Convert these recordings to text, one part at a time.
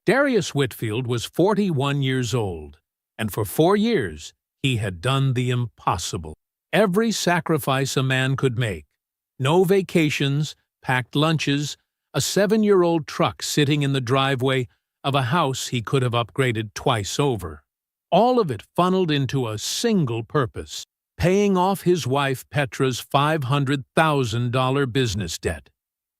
Darius Whitfield was 41 years old, and for 4 years he had done the impossible. Every sacrifice a man could make. No vacations, packed lunches, a 7-year-old truck sitting in the driveway of a house he could have upgraded twice over. All of it funneled into a single purpose: paying off his wife Petra's $500,000 business debt.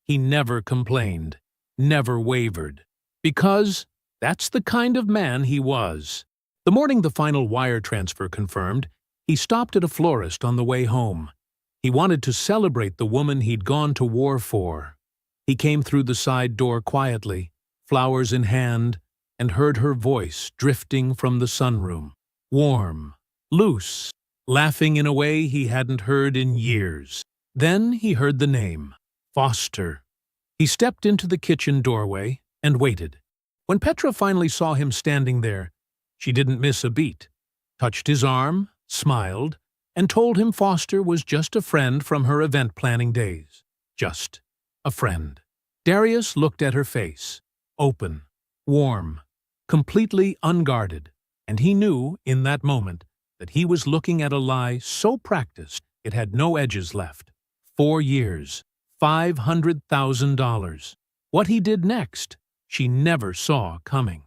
He never complained, never wavered, because that's the kind of man he was. The morning the final wire transfer confirmed, he stopped at a florist on the way home. He wanted to celebrate the woman he'd gone to war for. He came through the side door quietly, flowers in hand, and heard her voice drifting from the sunroom. Warm, loose, laughing in a way he hadn't heard in years. Then he heard the name, Foster. He stepped into the kitchen doorway and waited. When Petra finally saw him standing there, she didn't miss a beat, touched his arm, smiled, and told him Foster was just a friend from her event-planning days. Just a friend. Darius looked at her face, open, warm, completely unguarded, and he knew, in that moment, that he was looking at a lie so practiced it had no edges left. 4 years, $500,000. What he did next, she never saw coming.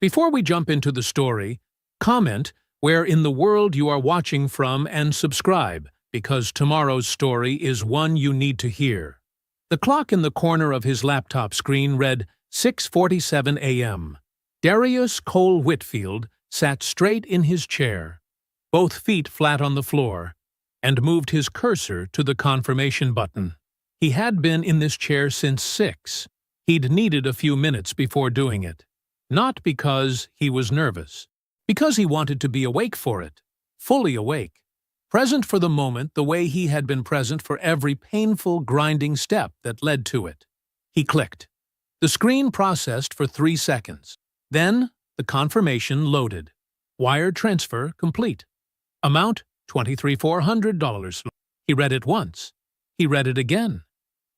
Before we jump into the story, comment where in the world you are watching from and subscribe, because tomorrow's story is one you need to hear. The clock in the corner of his laptop screen read 6:47 a.m. Darius Cole Whitfield sat straight in his chair, both feet flat on the floor, and moved his cursor to the confirmation button. He had been in this chair since 6. He'd needed a few minutes before doing it. Not because he was nervous, because he wanted to be awake for it, fully awake, present for the moment the way he had been present for every painful, grinding step that led to it. He clicked. The screen processed for 3 seconds. Then the confirmation loaded. Wire transfer complete. Amount $23,400. He read it once. He read it again.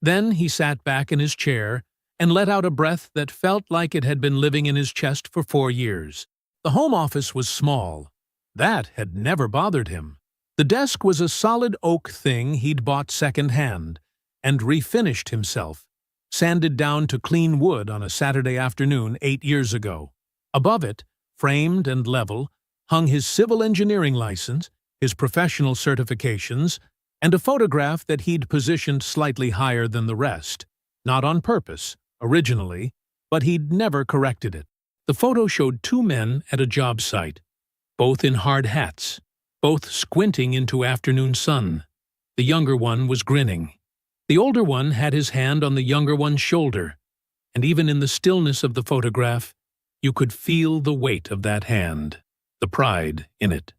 Then he sat back in his chair and let out a breath that felt like it had been living in his chest for 4 years. The home office was small. That had never bothered him. The desk was a solid oak thing he'd bought second-hand and refinished himself, sanded down to clean wood on a Saturday afternoon 8 years ago. Above it, framed and level, hung his civil engineering license, his professional certifications, and a photograph that he'd positioned slightly higher than the rest, not on purpose, originally, but he'd never corrected it. The photo showed 2 men at a job site, both in hard hats, both squinting into afternoon sun. The younger one was grinning. The older one had his hand on the younger one's shoulder, and even in the stillness of the photograph, you could feel the weight of that hand, the pride in it.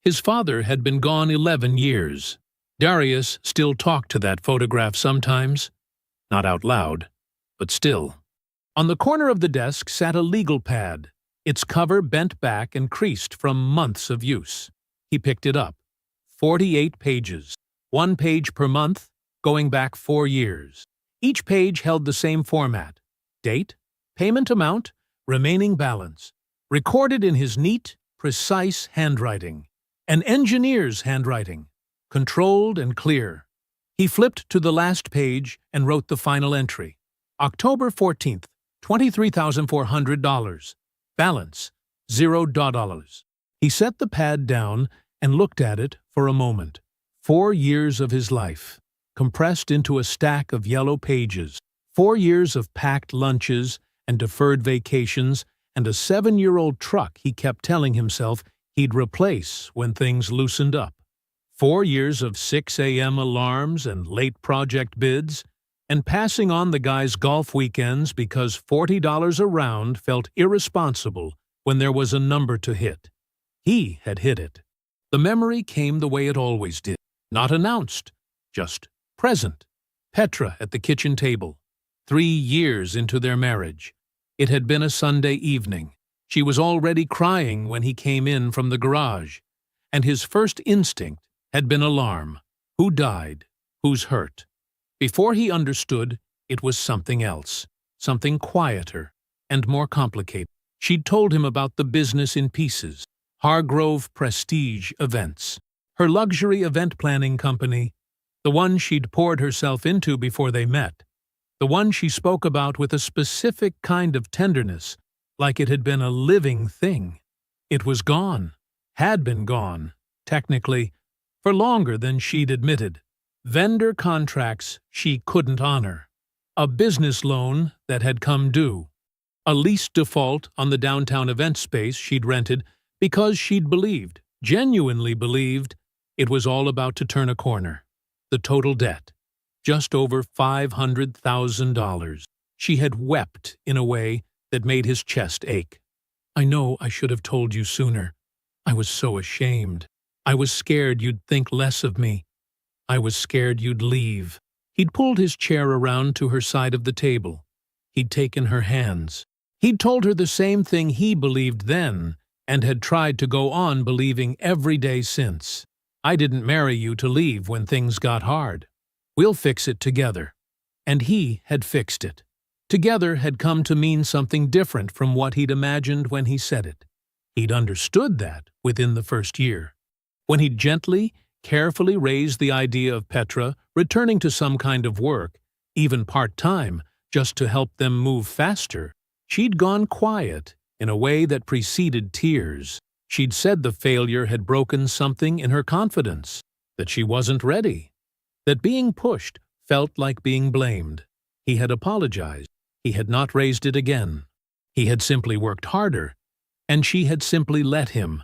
His father had been gone 11 years. Darius still talked to that photograph sometimes, not out loud, but still. On the corner of the desk sat a legal pad, its cover bent back and creased from months of use. He picked it up. 48 pages, 1 page per month, going back 4 years. Each page held the same format: date, payment amount, remaining balance, recorded in his neat, precise handwriting. An engineer's handwriting, controlled and clear. He flipped to the last page and wrote the final entry. October 14th, $23,400. Balance, $0. He set the pad down and looked at it for a moment. 4 years of his life, compressed into a stack of yellow pages. 4 years of packed lunches and deferred vacations and a 7-year-old truck he kept telling himself he'd replace when things loosened up. 4 years of 6 a.m. alarms and late project bids, and passing on the guy's golf weekends because $40 a round felt irresponsible when there was a number to hit. He had hit it. The memory came the way it always did, not announced, just present. Petra at the kitchen table, 3 years into their marriage. It had been a Sunday evening. She was already crying when he came in from the garage, and his first instinct had been alarm. Who died? Who's hurt? Before he understood, it was something else, something quieter, and more complicated. She'd told him about the business in pieces, Hargrove Prestige Events, her luxury event planning company, the one she'd poured herself into before they met, the one she spoke about with a specific kind of tenderness, like it had been a living thing. It was gone, had been gone, technically, for longer than she'd admitted. Vendor contracts she couldn't honor, a business loan that had come due, a lease default on the downtown event space she'd rented because she'd believed, genuinely believed, it was all about to turn a corner. The total debt, just over $500,000. She had wept in a way that made his chest ache. "I know I should have told you sooner. I was so ashamed. I was scared you'd think less of me. I was scared you'd leave." He'd pulled his chair around to her side of the table. He'd taken her hands. He'd told her the same thing he believed then and had tried to go on believing every day since. "I didn't marry you to leave when things got hard. We'll fix it together." And he had fixed it. Together had come to mean something different from what he'd imagined when he said it. He'd understood that within the first year. When he'd gently, carefully raised the idea of Petra returning to some kind of work, even part-time, just to help them move faster, she'd gone quiet in a way that preceded tears. She'd said the failure had broken something in her confidence, that she wasn't ready, that being pushed felt like being blamed. He had apologized. He had not raised it again. He had simply worked harder, and she had simply let him.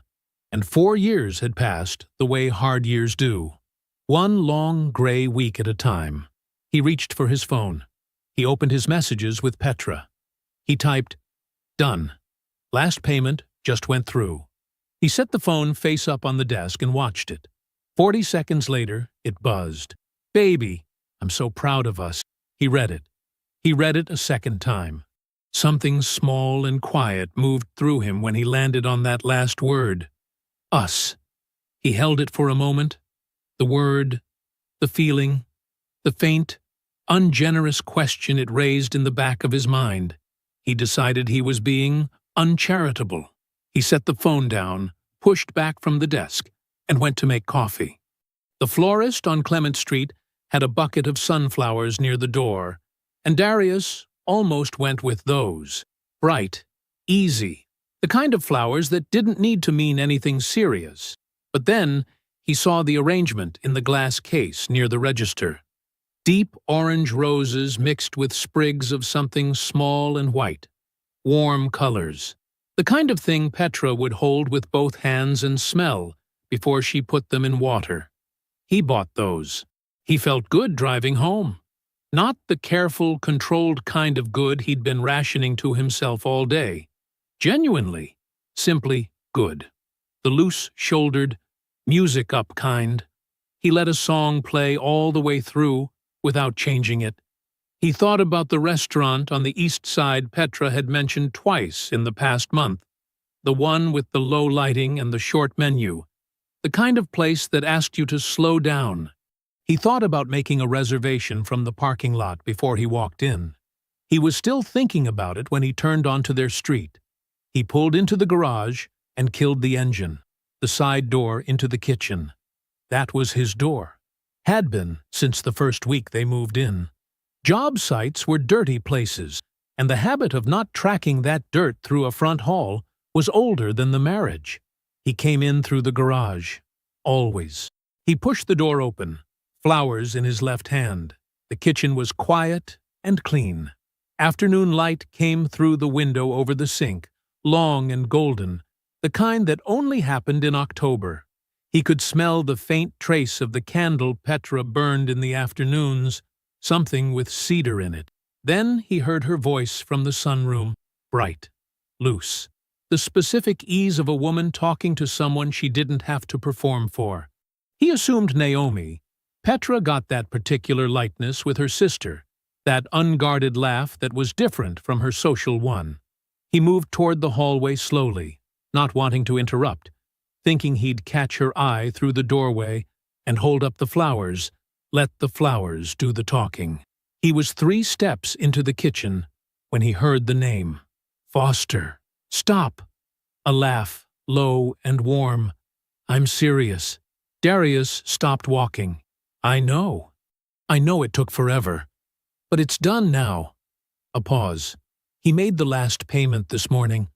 And 4 years had passed the way hard years do. One long gray week at a time. He reached for his phone. He opened his messages with Petra. He typed, "Done. Last payment just went through." He set the phone face up on the desk and watched it. 40 seconds later, it buzzed. "Baby, I'm so proud of us." He read it. He read it a second time. Something small and quiet moved through him when he landed on that last word. Us. He held it for a moment. The word, the feeling, the faint, ungenerous question it raised in the back of his mind. He decided he was being uncharitable. He set the phone down, pushed back from the desk, and went to make coffee. The florist on Clement Street had a bucket of sunflowers near the door, and Darius almost went with those. Bright, easy, the kind of flowers that didn't need to mean anything serious. But then he saw the arrangement in the glass case near the register. Deep orange roses mixed with sprigs of something small and white. Warm colors. The kind of thing Petra would hold with both hands and smell before she put them in water. He bought those. He felt good driving home. Not the careful, controlled kind of good he'd been rationing to himself all day. Genuinely, simply good. The loose-shouldered, music-up kind. He let a song play all the way through without changing it. He thought about the restaurant on the east side Petra had mentioned twice in the past month. The one with the low lighting and the short menu. The kind of place that asked you to slow down. He thought about making a reservation from the parking lot before he walked in. He was still thinking about it when he turned onto their street. He pulled into the garage and killed the engine, the side door into the kitchen. That was his door. Had been since the first week they moved in. Job sites were dirty places, and the habit of not tracking that dirt through a front hall was older than the marriage. He came in through the garage. Always. He pushed the door open, flowers in his left hand. The kitchen was quiet and clean. Afternoon light came through the window over the sink, long and golden, the kind that only happened in October. He could smell the faint trace of the candle Petra burned in the afternoons, something with cedar in it. Then he heard her voice from the sunroom, bright, loose. The specific ease of a woman talking to someone she didn't have to perform for. He assumed Naomi. Petra got that particular lightness with her sister, that unguarded laugh that was different from her social one. He moved toward the hallway slowly, not wanting to interrupt, thinking he'd catch her eye through the doorway and hold up the flowers, let the flowers do the talking. He was 3 steps into the kitchen when he heard the name. Foster, stop. A laugh, low and warm. I'm serious. Darius stopped walking. I know it took forever. But it's done now. A pause. He made the last payment this morning.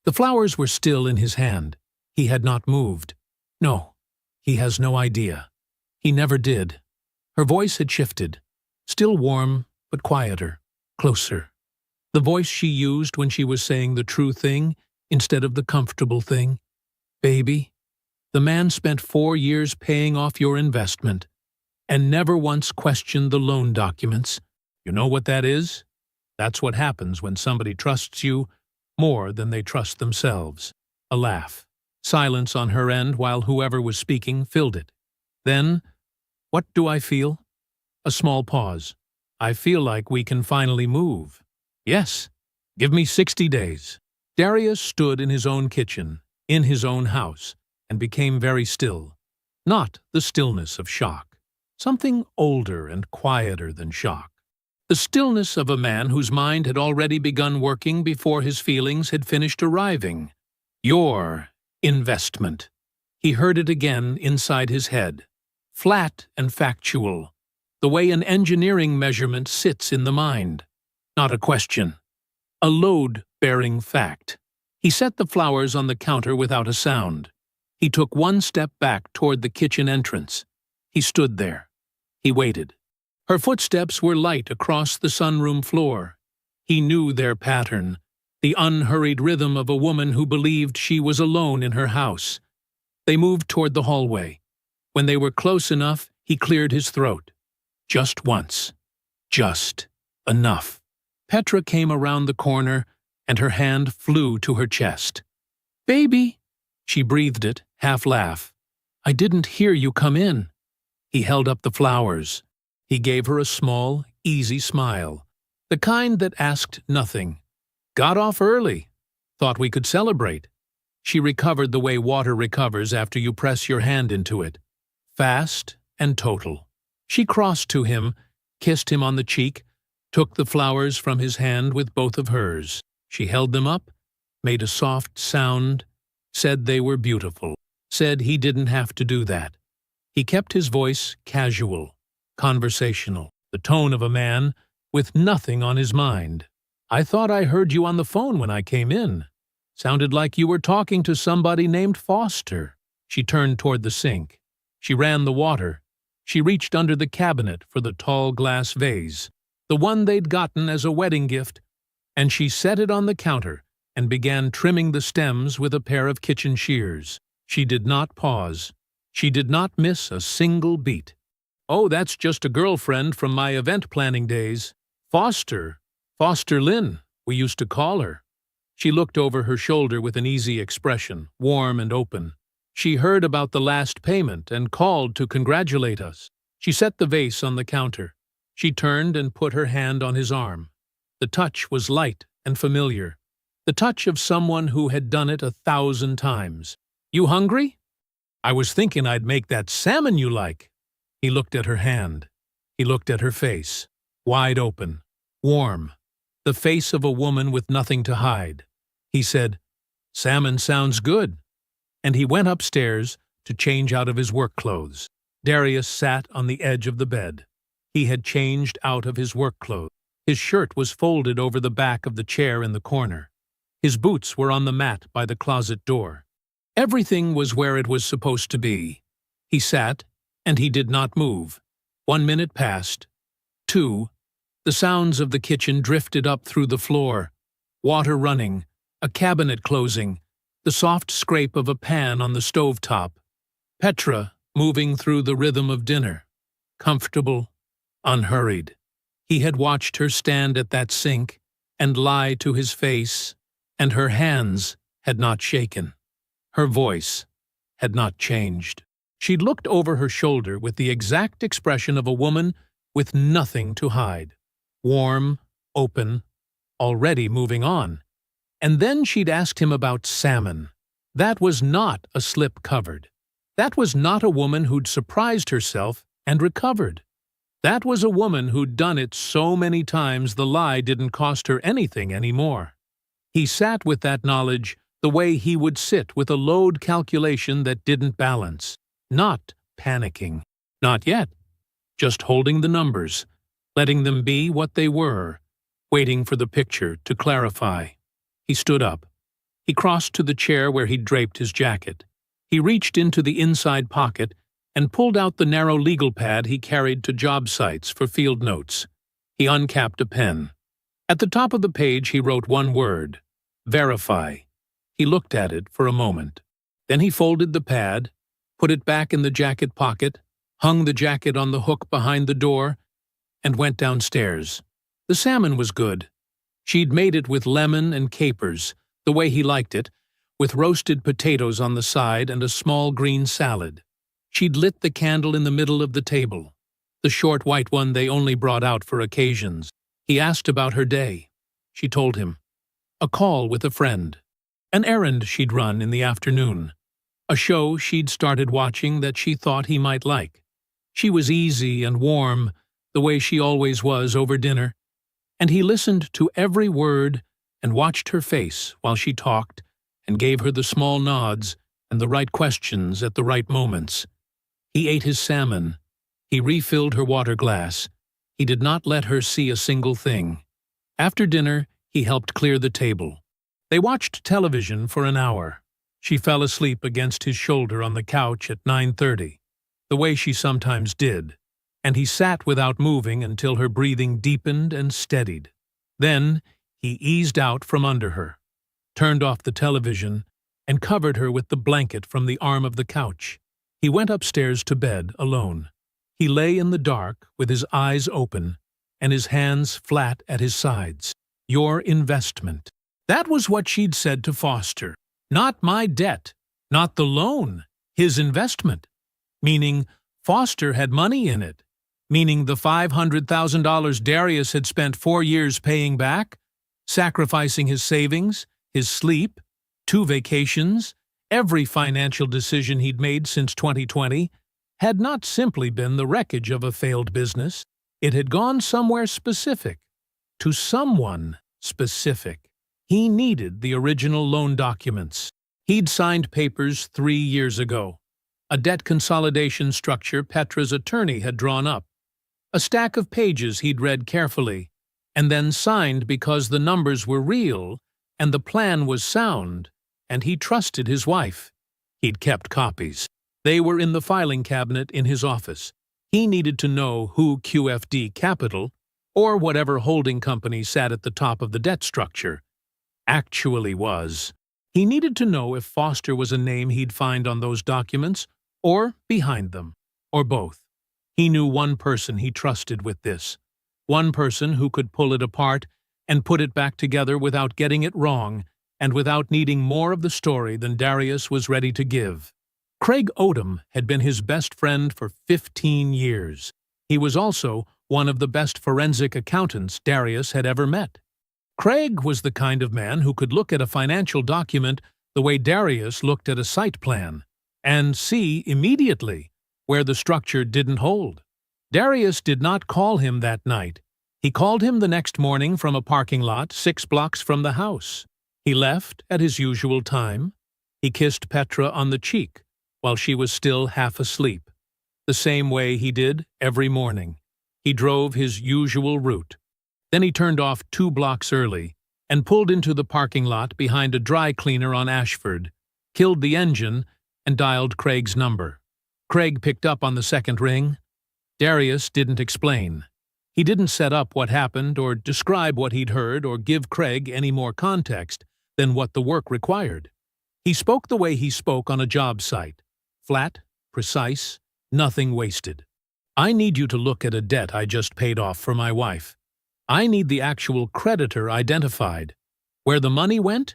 The flowers were still in his hand. He had not moved. No, he has no idea. He never did. Her voice had shifted. Still warm, but quieter, closer. The voice she used when she was saying the true thing instead of the comfortable thing. Baby, the man spent 4 years paying off your investment and never once questioned the loan documents. You know what that is? That's what happens when somebody trusts you more than they trust themselves. A laugh. Silence on her end while whoever was speaking filled it. Then, what do I feel? A small pause. I feel like we can finally move. Yes, give me 60 days. Darius stood in his own kitchen, in his own house, and became very still. Not the stillness of shock. Something older and quieter than shock. The stillness of a man whose mind had already begun working before his feelings had finished arriving. Your investment. He heard it again inside his head. Flat and factual. The way an engineering measurement sits in the mind. Not a question. A load-bearing fact. He set the flowers on the counter without a sound. He took one step back toward the kitchen entrance. He stood there. He waited. Her footsteps were light across the sunroom floor. He knew their pattern, the unhurried rhythm of a woman who believed she was alone in her house. They moved toward the hallway. When they were close enough, he cleared his throat. Just once. Just enough. Petra came around the corner, and her hand flew to her chest. Baby! She breathed it, half-laugh. I didn't hear you come in. He held up the flowers. He gave her a small, easy smile, the kind that asked nothing. Got off early. Thought we could celebrate. She recovered the way water recovers after you press your hand into it. Fast and total. She crossed to him, kissed him on the cheek, took the flowers from his hand with both of hers. She held them up, made a soft sound, said they were beautiful, said he didn't have to do that. He kept his voice casual. Conversational, the tone of a man with nothing on his mind. I thought I heard you on the phone when I came in. Sounded like you were talking to somebody named Foster. She turned toward the sink. She ran the water. She reached under the cabinet for the tall glass vase, the one they'd gotten as a wedding gift, and she set it on the counter and began trimming the stems with a pair of kitchen shears. She did not pause. She did not miss a single beat. Oh, that's just a girlfriend from my event planning days. Foster Lynn, we used to call her. She looked over her shoulder with an easy expression, warm and open. She heard about the last payment and called to congratulate us. She set the vase on the counter. She turned and put her hand on his arm. The touch was light and familiar. The touch of someone who had done it 1,000 times. You hungry? I was thinking I'd make that salmon you like. He looked at her hand. He looked at her face. Wide open. Warm. The face of a woman with nothing to hide. He said, Salmon sounds good. And he went upstairs to change out of his work clothes. Darius sat on the edge of the bed. He had changed out of his work clothes. His shirt was folded over the back of the chair in the corner. His boots were on the mat by the closet door. Everything was where it was supposed to be. He sat, and he did not move. 1 minute passed. 2. The sounds of the kitchen drifted up through the floor. Water running, a cabinet closing, the soft scrape of a pan on the stovetop. Petra moving through the rhythm of dinner. Comfortable, unhurried. He had watched her stand at that sink and lie to his face, and her hands had not shaken. Her voice had not changed. She'd looked over her shoulder with the exact expression of a woman with nothing to hide. Warm, open, already moving on. And then she'd asked him about salmon. That was not a slip covered. That was not a woman who'd surprised herself and recovered. That was a woman who'd done it so many times the lie didn't cost her anything anymore. He sat with that knowledge the way he would sit with a load calculation that didn't balance. Not panicking. Not yet. Just holding the numbers, letting them be what they were, waiting for the picture to clarify. He stood up. He crossed to the chair where he'd draped his jacket. He reached into the inside pocket and pulled out the narrow legal pad he carried to job sites for field notes. He uncapped a pen. At the top of the page he wrote one word: verify. He looked at it for a moment. Then he folded the pad, put it back in the jacket pocket, hung the jacket on the hook behind the door, and went downstairs. The salmon was good. She'd made it with lemon and capers, the way he liked it, with roasted potatoes on the side and a small green salad. She'd lit the candle in the middle of the table, the short white one they only brought out for occasions. He asked about her day. She told him. A call with a friend. An errand she'd run in the afternoon. A show she'd started watching that she thought he might like. She was easy and warm, the way she always was over dinner, and he listened to every word and watched her face while she talked and gave her the small nods and the right questions at the right moments. He ate his salmon. He refilled her water glass. He did not let her see a single thing. After dinner, he helped clear the table. They watched television for an hour. She fell asleep against his shoulder on the couch at 9:30, the way she sometimes did, and he sat without moving until her breathing deepened and steadied. Then he eased out from under her, turned off the television, and covered her with the blanket from the arm of the couch. He went upstairs to bed alone. He lay in the dark with his eyes open and his hands flat at his sides. Your investment. That was what she'd said to Foster. Not my debt, not the loan, his investment. Meaning Foster had money in it. Meaning the $500,000 Darius had spent 4 years paying back, sacrificing his savings, his sleep, 2 vacations, every financial decision he'd made since 2020, had not simply been the wreckage of a failed business. It had gone somewhere specific, to someone specific. He needed the original loan documents. He'd signed papers 3 years ago. A debt consolidation structure Petra's attorney had drawn up. A stack of pages he'd read carefully, and then signed because the numbers were real and the plan was sound, and he trusted his wife. He'd kept copies. They were in the filing cabinet in his office. He needed to know who QFD Capital, or whatever holding company sat at the top of the debt structure, actually was. He needed to know if Foster was a name he'd find on those documents, or behind them, or both. He knew one person he trusted with this, one person who could pull it apart and put it back together without getting it wrong and without needing more of the story than Darius was ready to give. Craig Odom had been his best friend for 15 years. He was also one of the best forensic accountants Darius had ever met. Craig was the kind of man who could look at a financial document the way Darius looked at a site plan, and see immediately where the structure didn't hold. Darius did not call him that night. He called him the next morning from a parking lot 6 blocks from the house. He left at his usual time. He kissed Petra on the cheek while she was still half asleep, the same way he did every morning. He drove his usual route. Then he turned off 2 blocks early and pulled into the parking lot behind a dry cleaner on Ashford, killed the engine, and dialed Craig's number. Craig picked up on the second ring. Darius didn't explain. He didn't set up what happened or describe what he'd heard or give Craig any more context than what the work required. He spoke the way he spoke on a job site. Flat, precise, nothing wasted. I need you to look at a debt I just paid off for my wife. I need the actual creditor identified, where the money went,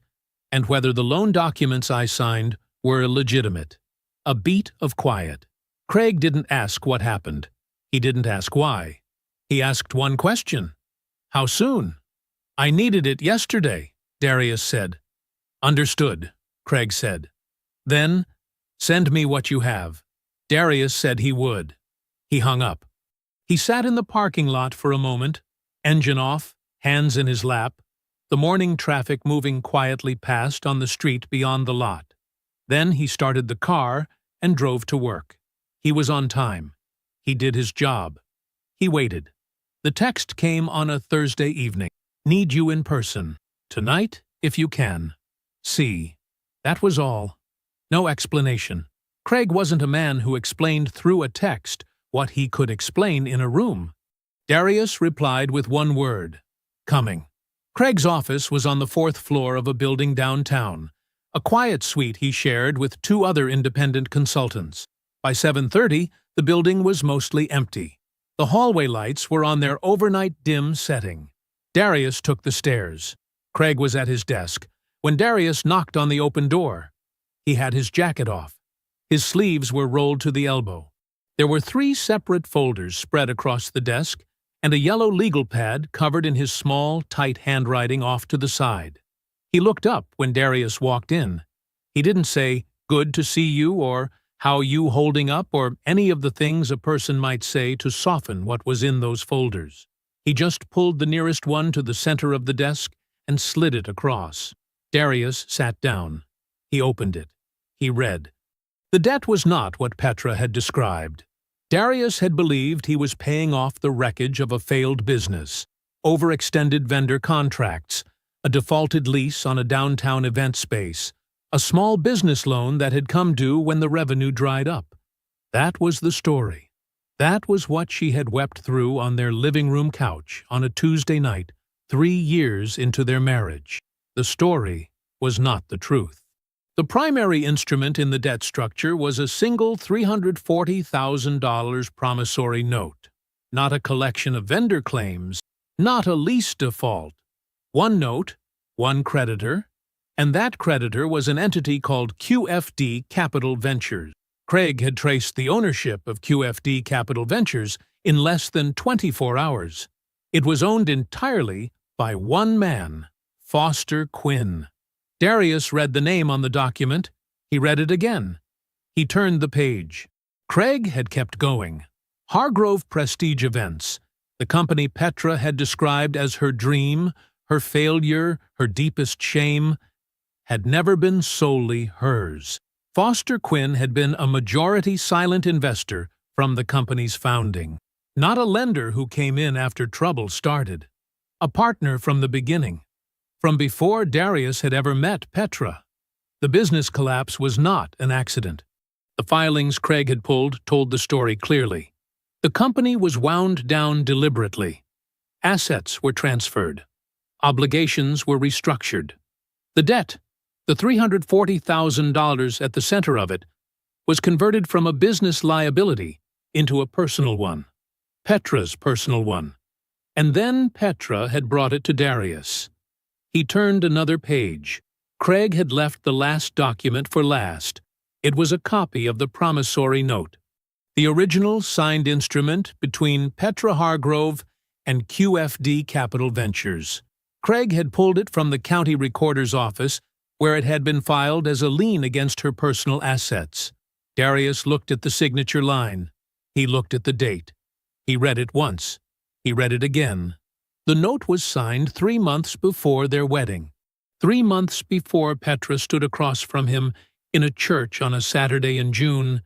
and whether the loan documents I signed were legitimate. A beat of quiet. Craig didn't ask what happened. He didn't ask why. He asked one question. How soon? I needed it yesterday, Darius said. Understood, Craig said. Then, send me what you have. Darius said he would. He hung up. He sat in the parking lot for a moment, engine off, hands in his lap, the morning traffic moving quietly past on the street beyond the lot. Then he started the car and drove to work. He was on time. He did his job. He waited. The text came on a Thursday evening. Need you in person. Tonight, if you can. See. That was all. No explanation. Craig wasn't a man who explained through a text what he could explain in a room. Darius replied with one word. Coming. Craig's office was on the 4th floor of a building downtown, a quiet suite he shared with 2 other independent consultants. By 7:30, the building was mostly empty. The hallway lights were on their overnight dim setting. Darius took the stairs. Craig was at his desk when Darius knocked on the open door. He had his jacket off. His sleeves were rolled to the elbow. There were 3 separate folders spread across the desk and a yellow legal pad covered in his small, tight handwriting off to the side. He looked up when Darius walked in. He didn't say, "Good to see you," or "How you holding up," or any of the things a person might say to soften what was in those folders. He just pulled the nearest one to the center of the desk and slid it across. Darius sat down. He opened it. He read. The debt was not what Petra had described. Darius had believed he was paying off the wreckage of a failed business, overextended vendor contracts, a defaulted lease on a downtown event space, a small business loan that had come due when the revenue dried up. That was the story. That was what she had wept through on their living room couch on a Tuesday night, 3 years into their marriage. The story was not the truth. The primary instrument in the debt structure was a single $340,000 promissory note, not a collection of vendor claims, not a lease default. One note, one creditor, and that creditor was an entity called QFD Capital Ventures. Craig had traced the ownership of QFD Capital Ventures in less than 24 hours. It was owned entirely by one man, Foster Quinn. Darius read the name on the document. He read it again. He turned the page. Craig had kept going. Hargrove Prestige Events, the company Petra had described as her dream, her failure, her deepest shame, had never been solely hers. Foster Quinn had been a majority silent investor from the company's founding. Not a lender who came in after trouble started. A partner from the beginning. From before Darius had ever met Petra. The business collapse was not an accident. The filings Craig had pulled told the story clearly. The company was wound down deliberately. Assets were transferred. Obligations were restructured. The debt, the $340,000 at the center of it, was converted from a business liability into a personal one. Petra's personal one. And then Petra had brought it to Darius. He turned another page. Craig had left the last document for last. It was a copy of the promissory note. The original signed instrument between Petra Hargrove and QFD Capital Ventures. Craig had pulled it from the county recorder's office, where it had been filed as a lien against her personal assets. Darius looked at the signature line. He looked at the date. He read it once. He read it again. The note was signed 3 months before their wedding. 3 months before Petra stood across from him in a church on a Saturday in June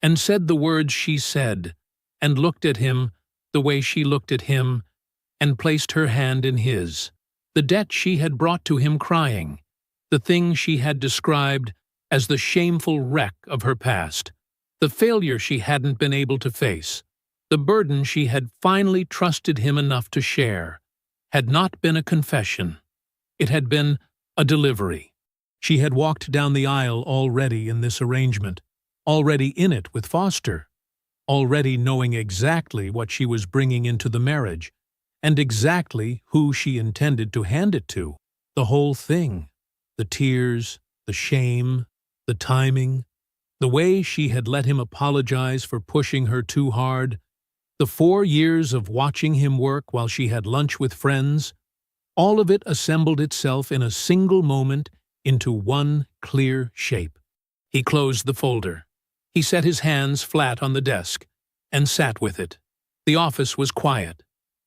and said the words she said, and looked at him the way she looked at him, and placed her hand in his. The debt she had brought to him crying, the thing she had described as the shameful wreck of her past, the failure she hadn't been able to face, the burden she had finally trusted him enough to share, had not been a confession. It had been a delivery. She had walked down the aisle already in this arrangement, already in it with Foster, already knowing exactly what she was bringing into the marriage, and exactly who she intended to hand it to. The whole thing. The tears, the shame, the timing, the way she had let him apologize for pushing her too hard, the 4 years of watching him work while she had lunch with friends, all of it assembled itself in a single moment into one clear shape. He closed the folder. He set his hands flat on the desk and sat with it. The office was quiet.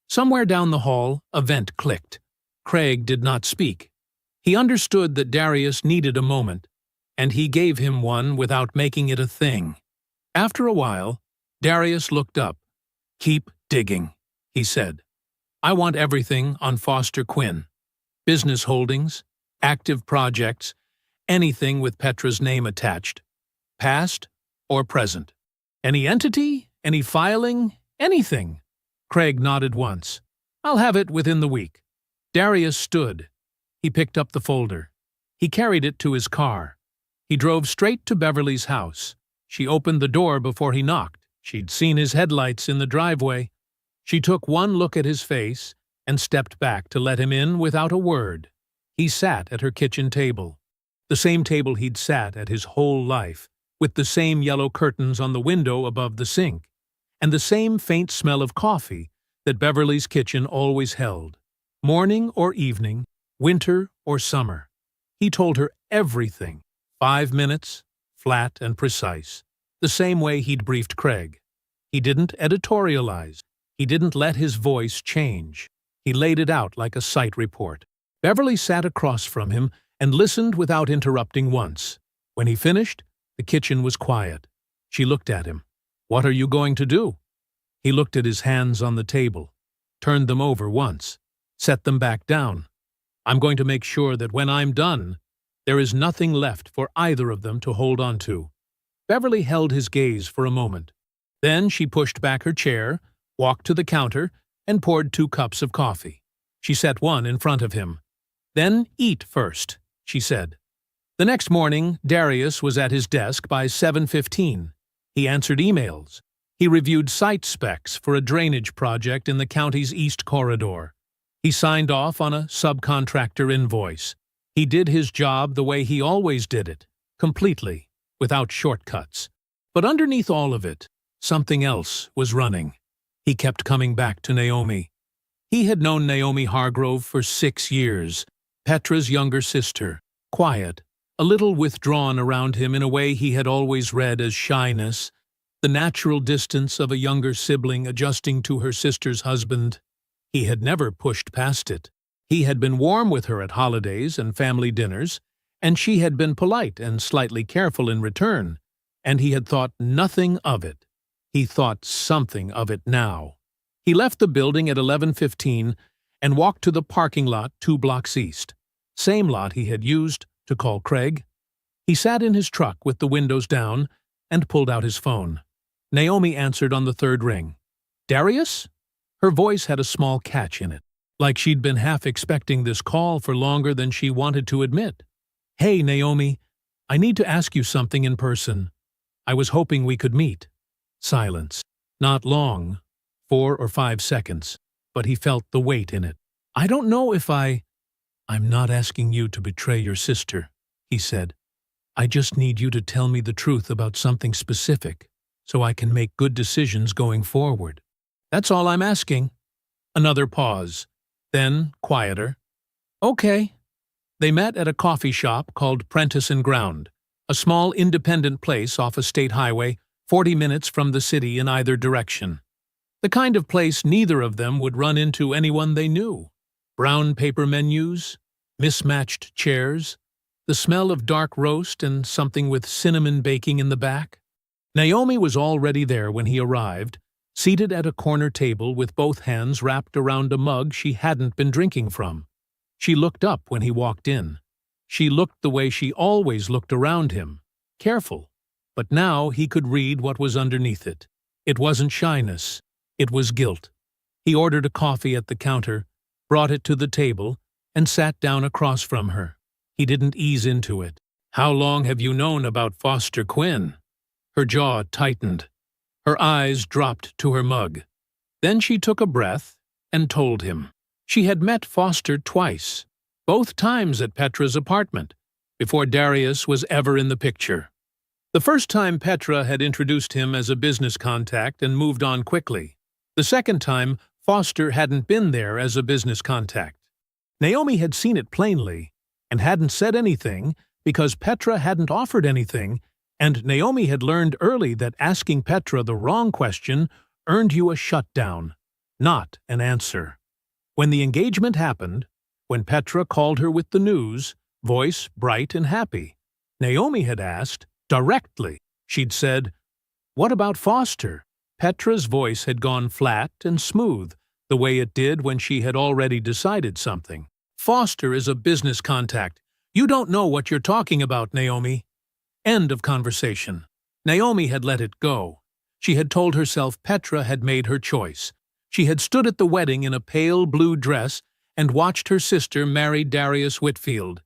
Somewhere down the hall, a vent clicked. Craig did not speak. He understood that Darius needed a moment, and he gave him one without making it a thing. After a while, Darius looked up. "Keep digging," he said. "I want everything on Foster Quinn. Business holdings, active projects, anything with Petra's name attached. Past or present. Any entity, any filing, anything." Craig nodded once. "I'll have it within the week." Darius stood. He picked up the folder. He carried it to his car. He drove straight to Beverly's house. She opened the door before he knocked. She'd seen his headlights in the driveway. She took one look at his face and stepped back to let him in without a word. He sat at her kitchen table, the same table he'd sat at his whole life, with the same yellow curtains on the window above the sink, and the same faint smell of coffee that Beverly's kitchen always held. Morning or evening, winter or summer. He told her everything, 5 minutes, flat and precise, the same way he'd briefed Craig. He didn't editorialize. He didn't let his voice change. He laid it out like a site report. Beverly sat across from him and listened without interrupting once. When he finished, the kitchen was quiet. She looked at him. "What are you going to do?" He looked at his hands on the table, turned them over once, set them back down. "I'm going to make sure that when I'm done, there is nothing left for either of them to hold on to." Beverly held his gaze for a moment. Then she pushed back her chair, walked to the counter, and poured 2 cups of coffee. She set one in front of him. "Then eat first," she said. The next morning, Darius was at his desk by 7:15. He answered emails. He reviewed site specs for a drainage project in the county's East Corridor. He signed off on a subcontractor invoice. He did his job the way he always did it, completely, without shortcuts. But underneath all of it, something else was running. He kept coming back to Naomi. He had known Naomi Hargrove for 6 years, Petra's younger sister, quiet, a little withdrawn around him in a way he had always read as shyness, the natural distance of a younger sibling adjusting to her sister's husband. He had never pushed past it. He had been warm with her at holidays and family dinners, and she had been polite and slightly careful in return, and he had thought nothing of it. He thought something of it now. He left the building at 11:15 and walked to the parking lot 2 blocks east, same lot he had used to call Craig. He sat in his truck with the windows down and pulled out his phone. Naomi answered on the 3rd ring. "Darius?" Her voice had a small catch in it, like she'd been half expecting this call for longer than she wanted to admit. "Hey, Naomi, I need to ask you something in person. I was hoping we could meet." Silence. Not long, 4 or 5 seconds, but he felt the weight in it. "I don't know if I'm not asking you to betray your sister," he said. "I just need you to tell me the truth about something specific, so I can make good decisions going forward. That's all I'm asking." Another pause. Then, quieter. "Okay." They met at a coffee shop called Prentice and Ground, a small independent place off a state highway 40 minutes from the city in either direction. The kind of place neither of them would run into anyone they knew. Brown paper menus, mismatched chairs, the smell of dark roast and something with cinnamon baking in the back. Naomi was already there when he arrived, seated at a corner table with both hands wrapped around a mug she hadn't been drinking from. She looked up when he walked in. She looked the way she always looked around him, careful, but now he could read what was underneath it. It wasn't shyness, it was guilt. He ordered a coffee at the counter, brought it to the table, and sat down across from her. He didn't ease into it. "How long have you known about Foster Quinn?" Her jaw tightened. Her eyes dropped to her mug. Then she took a breath and told him. She had met Foster twice, both times at Petra's apartment, before Darius was ever in the picture. The first time Petra had introduced him as a business contact and moved on quickly. The second time, Foster hadn't been there as a business contact. Naomi had seen it plainly and hadn't said anything because Petra hadn't offered anything, and Naomi had learned early that asking Petra the wrong question earned you a shutdown, not an answer. When the engagement happened, When Petra called her with the news, voice bright and happy, Naomi had asked, directly. She'd said, "What about Foster?" Petra's voice had gone flat and smooth, the way it did when she had already decided something. "Foster is a business contact. You don't know what you're talking about, Naomi." End of conversation. Naomi had let it go. She had told herself Petra had made her choice. She had stood at the wedding in a pale blue dress and watched her sister marry Darius Whitfield,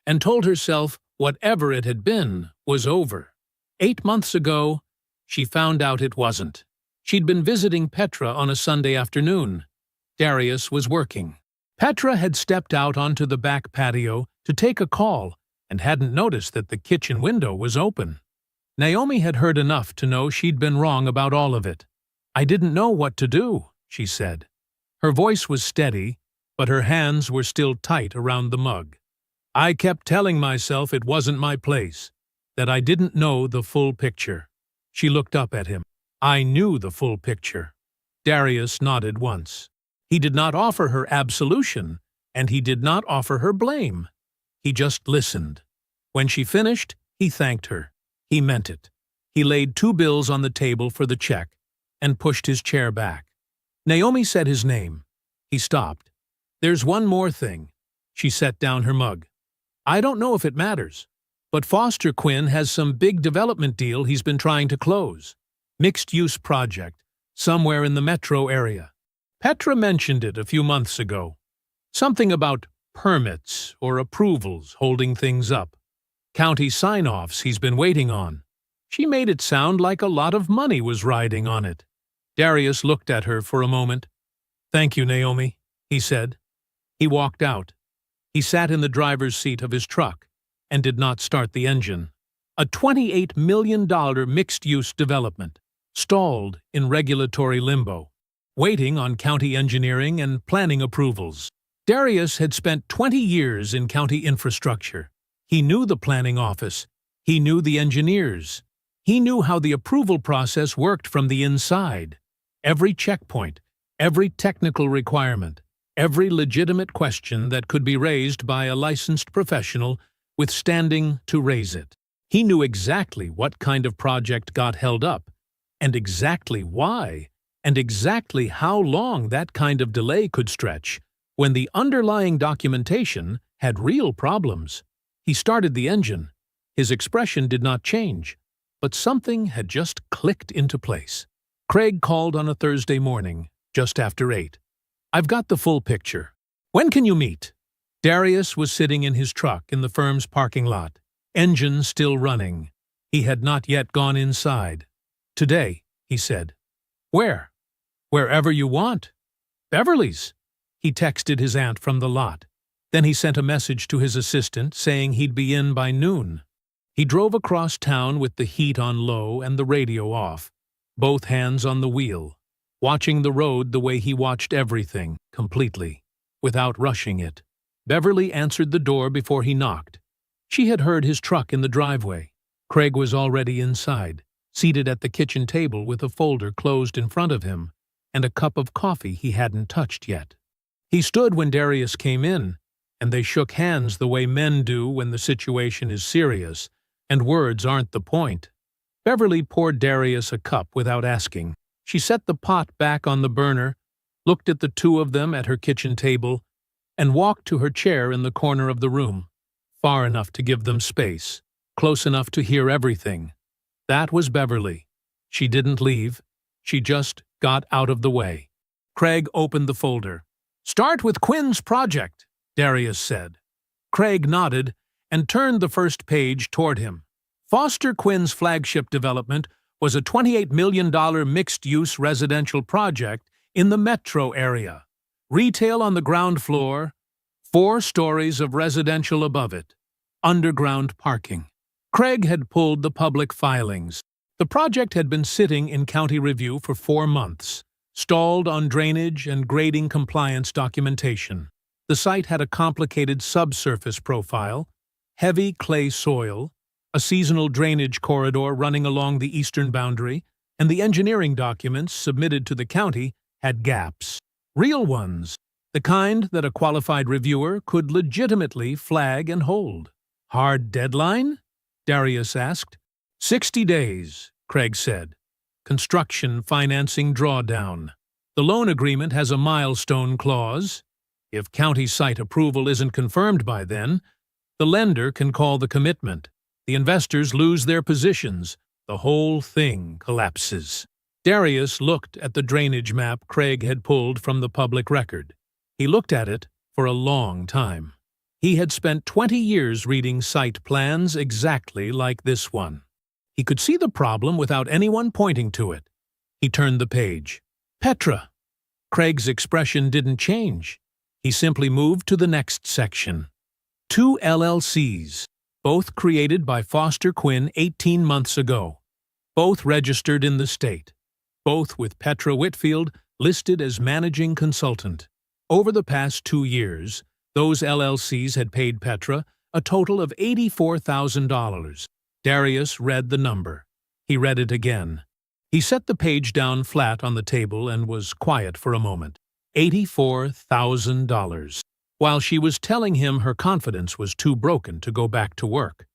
and told herself whatever it had been was over. 8 months ago, she found out it wasn't. She'd been visiting Petra on a Sunday afternoon. Darius was working. Petra had stepped out onto the back patio to take a call and hadn't noticed that the kitchen window was open. Naomi had heard enough to know she'd been wrong about all of it. "I didn't know what to do," she said. Her voice was steady, but her hands were still tight around the mug. "I kept telling myself it wasn't my place, that I didn't know the full picture." She looked up at him. "I knew the full picture." Darius nodded once. He did not offer her absolution, and he did not offer her blame. He just listened. When she finished, he thanked her. He meant it. He laid 2 bills on the table for the check and pushed his chair back. Naomi said his name. He stopped. "There's one more thing." She set down her mug. "I don't know if it matters, but Foster Quinn has some big development deal he's been trying to close. Mixed-use project, somewhere in the metro area. Petra mentioned it a few months ago. Something about permits or approvals holding things up. County sign-offs he's been waiting on. She made it sound like a lot of money was riding on it." Darius looked at her for a moment. "Thank you, Naomi," he said. He walked out. He sat in the driver's seat of his truck and did not start the engine. A $28 million mixed-use development, stalled in regulatory limbo, waiting on county engineering and planning approvals. Darius had spent 20 years in county infrastructure. He knew the planning office. He knew the engineers. He knew how the approval process worked from the inside. Every checkpoint, every technical requirement, every legitimate question that could be raised by a licensed professional with standing to raise it. He knew exactly what kind of project got held up, and exactly why, and exactly how long that kind of delay could stretch when the underlying documentation had real problems. He started the engine. His expression did not change, but something had just clicked into place. Craig called on a Thursday morning, just after 8. "I've got the full picture. When can you meet?" Darius was sitting in his truck in the firm's parking lot, engine still running. He had not yet gone inside. "Today," he said. "Where?" "Wherever you want." "Beverly's." He texted his aunt from the lot. Then he sent a message to his assistant saying he'd be in by noon. He drove across town with the heat on low and the radio off, both hands on the wheel, watching the road the way he watched everything, completely, without rushing it. Beverly answered the door before he knocked. She had heard his truck in the driveway. Craig was already inside, seated at the kitchen table with a folder closed in front of him and a cup of coffee he hadn't touched yet. He stood when Darius came in, and they shook hands the way men do when the situation is serious, and words aren't the point. Beverly poured Darius a cup without asking. She set the pot back on the burner, looked at the two of them at her kitchen table, and walked to her chair in the corner of the room, far enough to give them space, close enough to hear everything. That was Beverly. She didn't leave. She just got out of the way. Craig opened the folder. "Start with Quinn's project," Darius said. Craig nodded and turned the first page toward him. Foster Quinn's flagship development was a $28 million mixed-use residential project in the metro area. Retail on the ground floor, 4 stories of residential above it, underground parking. Craig had pulled the public filings. The project had been sitting in county review for 4 months, stalled on drainage and grading compliance documentation. The site had a complicated subsurface profile, heavy clay soil, a seasonal drainage corridor running along the eastern boundary, and the engineering documents submitted to the county had gaps. Real ones, The kind that a qualified reviewer could legitimately flag and hold. "Hard deadline?" Darius asked. 60 days, Craig said. "Construction financing drawdown. The loan agreement has a milestone clause. If county site approval isn't confirmed by then, the lender can call the commitment. The investors lose their positions. The whole thing collapses." Darius looked at the drainage map Craig had pulled from the public record. He looked at it for a long time. He had spent 20 years reading site plans exactly like this one. He could see the problem without anyone pointing to it. He turned the page. Petra. Craig's expression didn't change. He simply moved to the next section. 2 LLCs, both created by Foster Quinn 18 months ago. Both registered in the state. Both with Petra Whitfield listed as managing consultant. Over the past 2 years, those LLCs had paid Petra a total of $84,000. Darius read the number. He read it again. He set the page down flat on the table and was quiet for a moment. $84,000. While she was telling him her confidence was too broken to go back to work.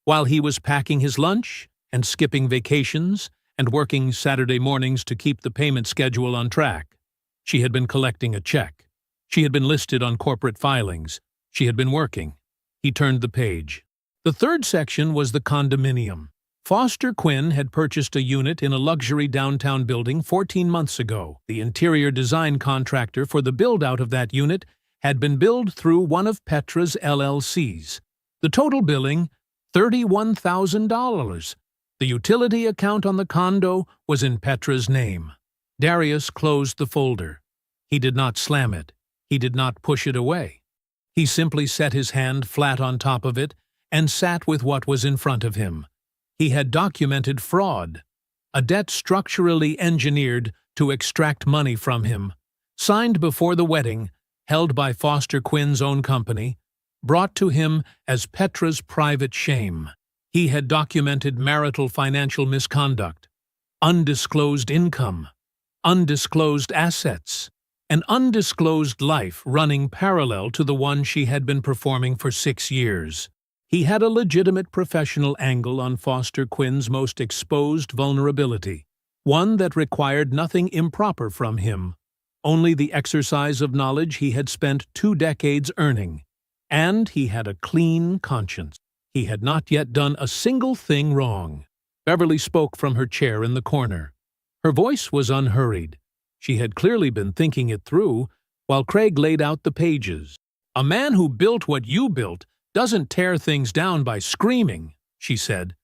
While he was packing his lunch and skipping vacations and working Saturday mornings to keep the payment schedule on track. She had been collecting a check. She had been listed on corporate filings. She had been working. He turned the page. The third section was the condominium. Foster Quinn had purchased a unit in a luxury downtown building 14 months ago. The interior design contractor for the build-out of that unit had been billed through one of Petra's LLCs. The total billing, $31,000. The utility account on the condo was in Petra's name. Darius closed the folder. He did not slam it. He did not push it away. He simply set his hand flat on top of it and sat with what was in front of him. He had documented fraud, a debt structurally engineered to extract money from him, signed before the wedding, held by Foster Quinn's own company, brought to him as Petra's private shame. He had documented marital financial misconduct, undisclosed income, undisclosed assets, an undisclosed life running parallel to the one she had been performing for 6 years. He had a legitimate professional angle on Foster Quinn's most exposed vulnerability, one that required nothing improper from him, only the exercise of knowledge he had spent 2 decades earning. And he had a clean conscience. He had not yet done a single thing wrong. Beverly spoke from her chair in the corner. Her voice was unhurried. She had clearly been thinking it through, while Craig laid out the pages. "A man who built what you built doesn't tear things down by screaming," she said.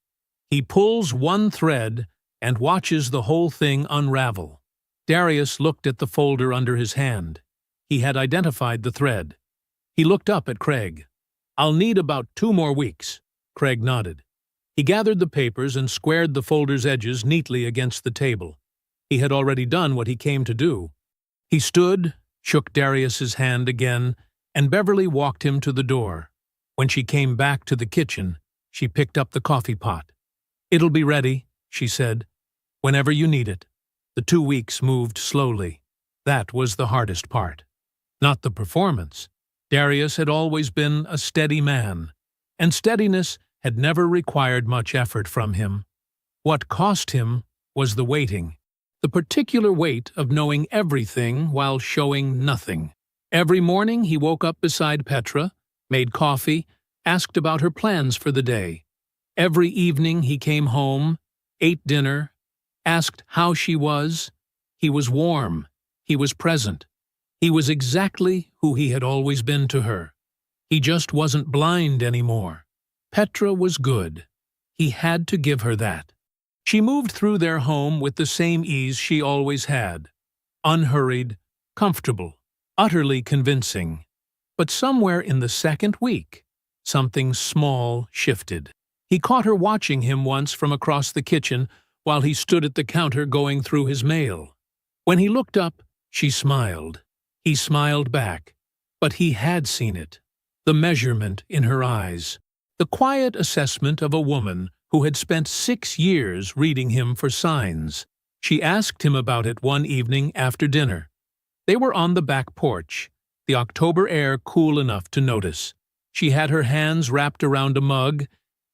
"He pulls one thread and watches the whole thing unravel." Darius looked at the folder under his hand. He had identified the thread. He looked up at Craig. "I'll need about 2 more weeks." Craig nodded. He gathered the papers and squared the folder's edges neatly against the table. He had already done what he came to do. He stood, shook Darius's hand again, and Beverly walked him to the door. When she came back to the kitchen, she picked up the coffee pot. "It'll be ready," she said, "whenever you need it." The 2 weeks moved slowly. That was the hardest part. Not the performance. Darius had always been a steady man, and steadiness had never required much effort from him. What cost him was the waiting. The particular weight of knowing everything while showing nothing. Every morning he woke up beside Petra, made coffee, asked about her plans for the day. Every evening he came home, ate dinner, asked how she was. He was warm. He was present. He was exactly who he had always been to her. He just wasn't blind anymore. Petra was good. He had to give her that. She moved through their home with the same ease she always had. Unhurried, comfortable, utterly convincing. But somewhere in the second week, something small shifted. He caught her watching him once from across the kitchen while he stood at the counter going through his mail. When he looked up, she smiled. He smiled back. But he had seen it. The measurement in her eyes. The quiet assessment of a woman who had spent 6 years reading him for signs. She asked him about it one evening after dinner. They were on the back porch. the October air cool enough to notice. She had her hands wrapped around a mug,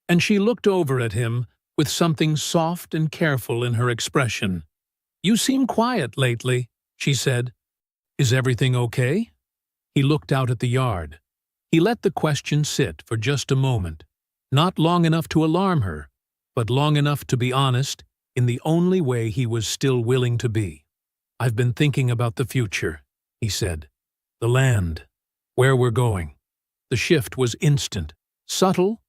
and she looked over at him with something soft and careful in her expression. "You seem quiet lately," she said. "Is everything okay?" He looked out at the yard. He let the question sit for just a moment, not long enough to alarm her, but long enough to be honest in the only way he was still willing to be. "I've been thinking about the future," he said. "The land, where we're going." The shift was instant, subtle,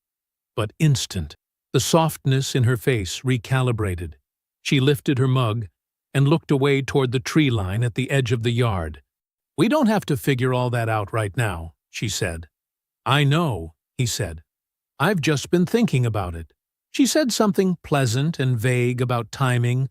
but instant. The softness in her face recalibrated. She lifted her mug and looked away toward the tree line at the edge of the yard. "We don't have to figure all that out right now," she said. "I know," he said. "I've just been thinking about it." She said something pleasant and vague about timing,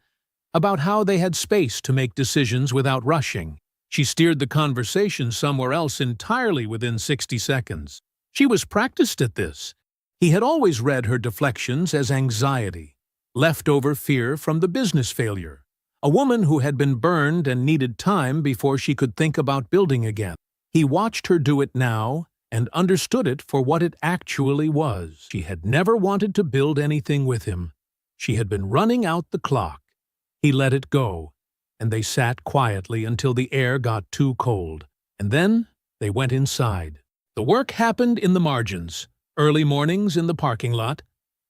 about how they had space to make decisions without rushing. She steered the conversation somewhere else entirely within 60 seconds. She was practiced at this. He had always read her deflections as anxiety, leftover fear from the business failure. A woman who had been burned and needed time before she could think about building again. He watched her do it now and understood it for what it actually was. She had never wanted to build anything with him. She had been running out the clock. He let it go, and they sat quietly until the air got too cold. And then they went inside. The work happened in the margins, early mornings in the parking lot,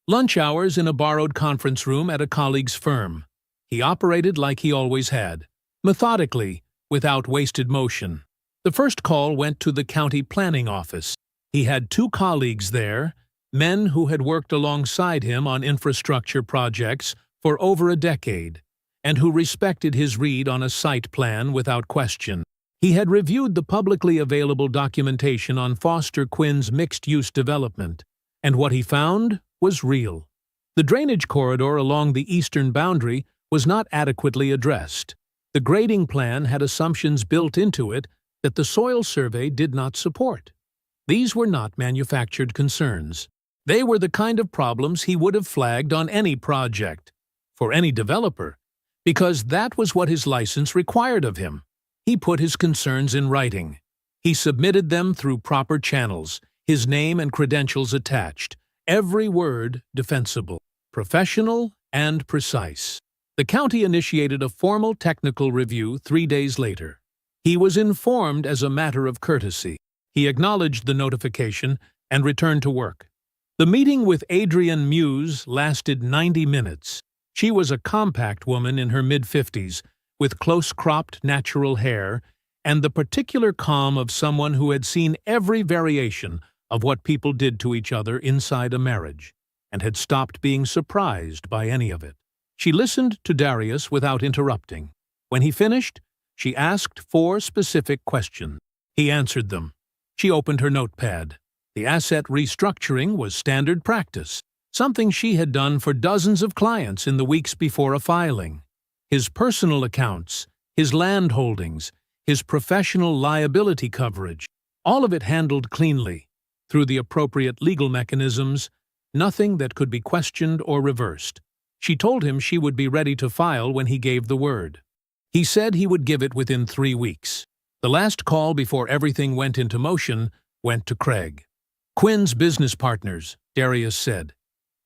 lunch hours in a borrowed conference room at a colleague's firm. He operated like he always had, methodically, without wasted motion. The first call went to the county planning office. He had 2 colleagues there, men who had worked alongside him on infrastructure projects for over a decade, and who respected his read on a site plan without question. He had reviewed the publicly available documentation on Foster Quinn's mixed-use development, and what he found was real. The drainage corridor along the eastern boundary was not adequately addressed. The grading plan had assumptions built into it that the soil survey did not support. These were not manufactured concerns. They were the kind of problems he would have flagged on any project, for any developer, because that was what his license required of him. He put his concerns in writing. He submitted them through proper channels, his name and credentials attached, every word defensible, professional, and precise. The county initiated a formal technical review 3 days later. He was informed as a matter of courtesy. He acknowledged the notification and returned to work. The meeting with Adrienne Muse lasted 90 minutes. She was a compact woman in her mid-50s, with close-cropped natural hair and the particular calm of someone who had seen every variation of what people did to each other inside a marriage, and had stopped being surprised by any of it. She listened to Darius without interrupting. When he finished, she asked 4 specific questions. He answered them. She opened her notepad. The asset restructuring was standard practice, something she had done for dozens of clients in the weeks before a filing. His personal accounts, his land holdings, his professional liability coverage, all of it handled cleanly, through the appropriate legal mechanisms, nothing that could be questioned or reversed. She told him she would be ready to file when he gave the word. He said he would give it within 3 weeks. The last call before everything went into motion went to Craig. Quinn's business partners, Darius said.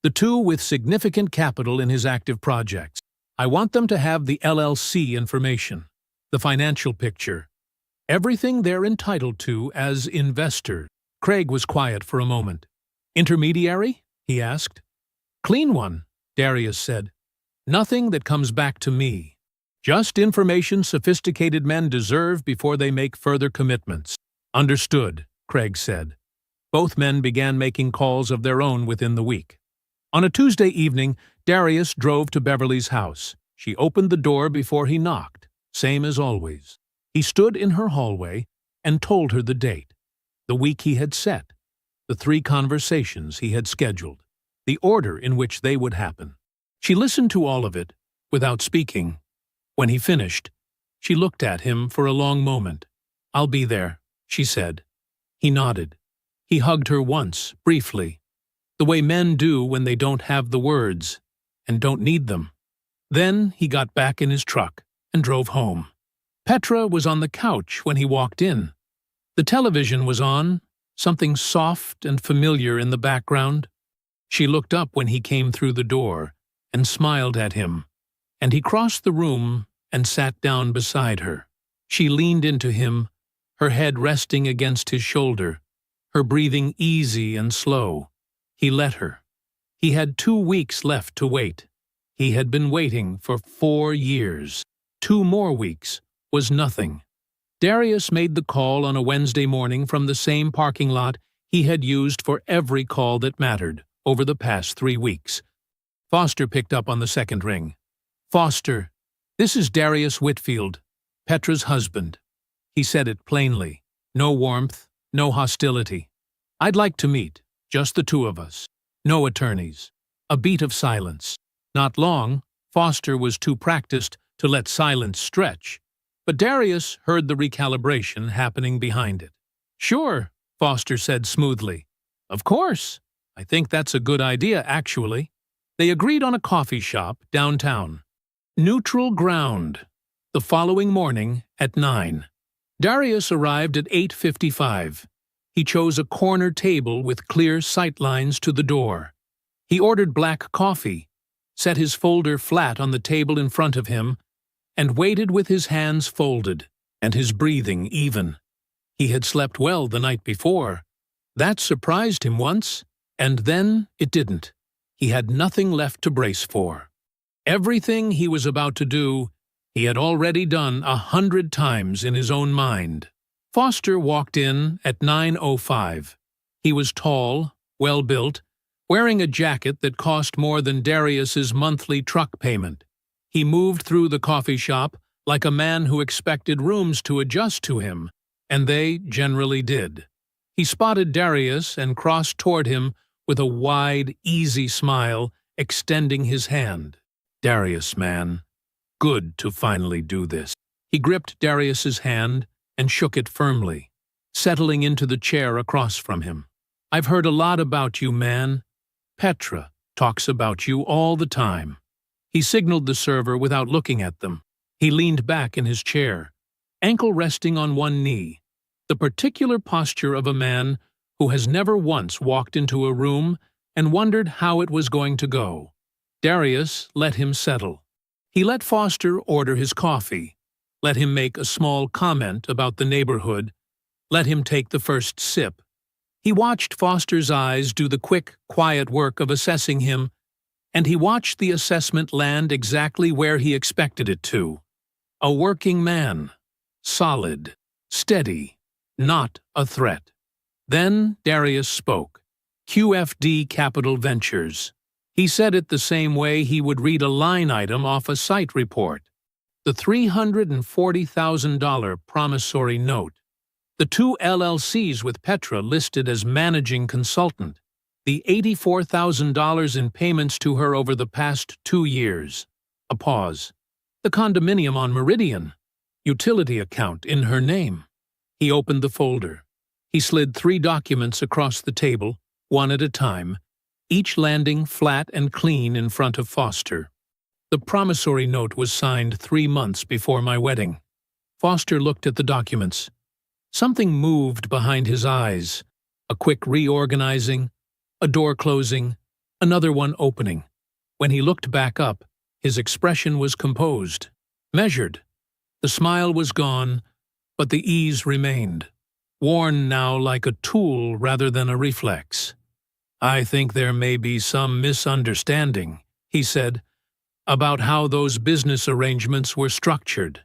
The 2 with significant capital in his active projects. I want them to have the LLC information, the financial picture, everything they're entitled to as investors. Craig was quiet for a moment. Intermediary? He asked. Clean one, Darius said. Nothing that comes back to me. Just information sophisticated men deserve before they make further commitments. Understood, Craig said. Both men began making calls of their own within the week. On a Tuesday evening, Darius drove to Beverly's house. She opened the door before he knocked, same as always. He stood in her hallway and told her the date, the week he had set, the 3 conversations he had scheduled, the order in which they would happen. She listened to all of it, without speaking. When he finished, she looked at him for a long moment. I'll be there, she said. He nodded. He hugged her once, briefly, the way men do when they don't have the words and don't need them. Then he got back in his truck and drove home. Petra was on the couch when he walked in. The television was on, something soft and familiar in the background. She looked up when he came through the door and smiled at him, and he crossed the room and sat down beside her. She leaned into him, her head resting against his shoulder, her breathing easy and slow. He let her. He had 2 weeks left to wait. He had been waiting for 4 years. 2 more weeks was nothing. Darius made the call on a Wednesday morning from the same parking lot he had used for every call that mattered over the past 3 weeks. Foster picked up on the second ring. "Foster, this is Darius Whitfield, Petra's husband." He said it plainly. No warmth, no hostility. "I'd like to meet, just the two of us. No attorneys." A beat of silence. Not long. Foster was too practiced to let silence stretch, but Darius heard the recalibration happening behind it. "Sure," Foster said smoothly. "Of course. I think that's a good idea, actually." They agreed on a coffee shop downtown. Neutral ground. The following morning at 9. Darius arrived at 8:55. He chose a corner table with clear sightlines to the door. He ordered black coffee, set his folder flat on the table in front of him, and waited with his hands folded and his breathing even. He had slept well the night before. That surprised him once, and then it didn't. He had nothing left to brace for. Everything he was about to do, he had already done 100 times in his own mind. Foster walked in at 9:05. He was tall, well-built, wearing a jacket that cost more than Darius's monthly truck payment. He moved through the coffee shop like a man who expected rooms to adjust to him, and they generally did. He spotted Darius and crossed toward him with a wide, easy smile, extending his hand. "Darius, man. Good to finally do this." He gripped Darius's hand and shook it firmly, settling into the chair across from him. "I've heard a lot about you, man. Petra talks about you all the time." He signaled the server without looking at them. He leaned back in his chair, ankle resting on one knee, the particular posture of a man who has never once walked into a room and wondered how it was going to go. Darius let him settle. He let Foster order his coffee, let him make a small comment about the neighborhood, let him take the first sip. He watched Foster's eyes do the quick, quiet work of assessing him, and he watched the assessment land exactly where he expected it to. A working man. Solid. Steady. Not a threat. Then Darius spoke. QFD Capital Ventures. He said it the same way he would read a line item off a site report. The $340,000 promissory note. The 2 LLCs with Petra listed as managing consultant. The $84,000 in payments to her over the past 2 years. A pause. The condominium on Meridian. Utility account in her name. He opened the folder. He slid 3 documents across the table, one at a time, each landing flat and clean in front of Foster. The promissory note was signed 3 months before my wedding. Foster looked at the documents. Something moved behind his eyes. A quick reorganizing, a door closing, another one opening. When he looked back up, his expression was composed, measured. The smile was gone, but the ease remained, worn now like a tool rather than a reflex. "I think there may be some misunderstanding," he said, "about how those business arrangements were structured.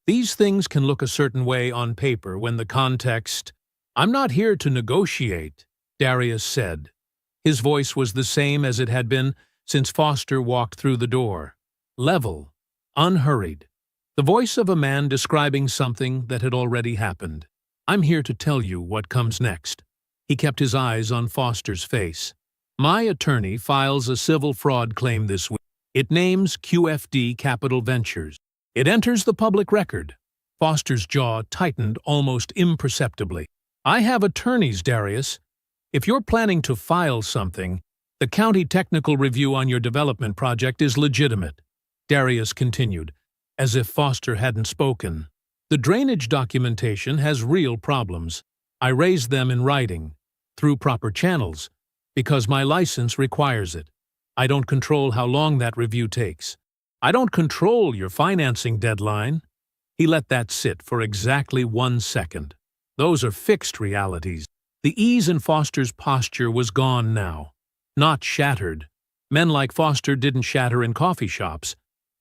These things can look a certain way on paper when the context—" "I'm not here to negotiate," Darius said. His voice was the same as it had been since Foster walked through the door. Level, unhurried. The voice of a man describing something that had already happened. "I'm here to tell you what comes next." He kept his eyes on Foster's face. "My attorney files a civil fraud claim this week. It names QFD Capital Ventures. It enters the public record." Foster's jaw tightened almost imperceptibly. "I have attorneys, Darius. If you're planning to file something, the county technical review on your development project is legitimate." Darius continued, as if Foster hadn't spoken. "The drainage documentation has real problems. I raise them in writing, through proper channels, because my license requires it. I don't control how long that review takes. I don't control your financing deadline. He let that sit for exactly 1 second. Those are fixed realities. The ease in Foster's posture was gone now, not shattered. Men like Foster didn't shatter in coffee shops,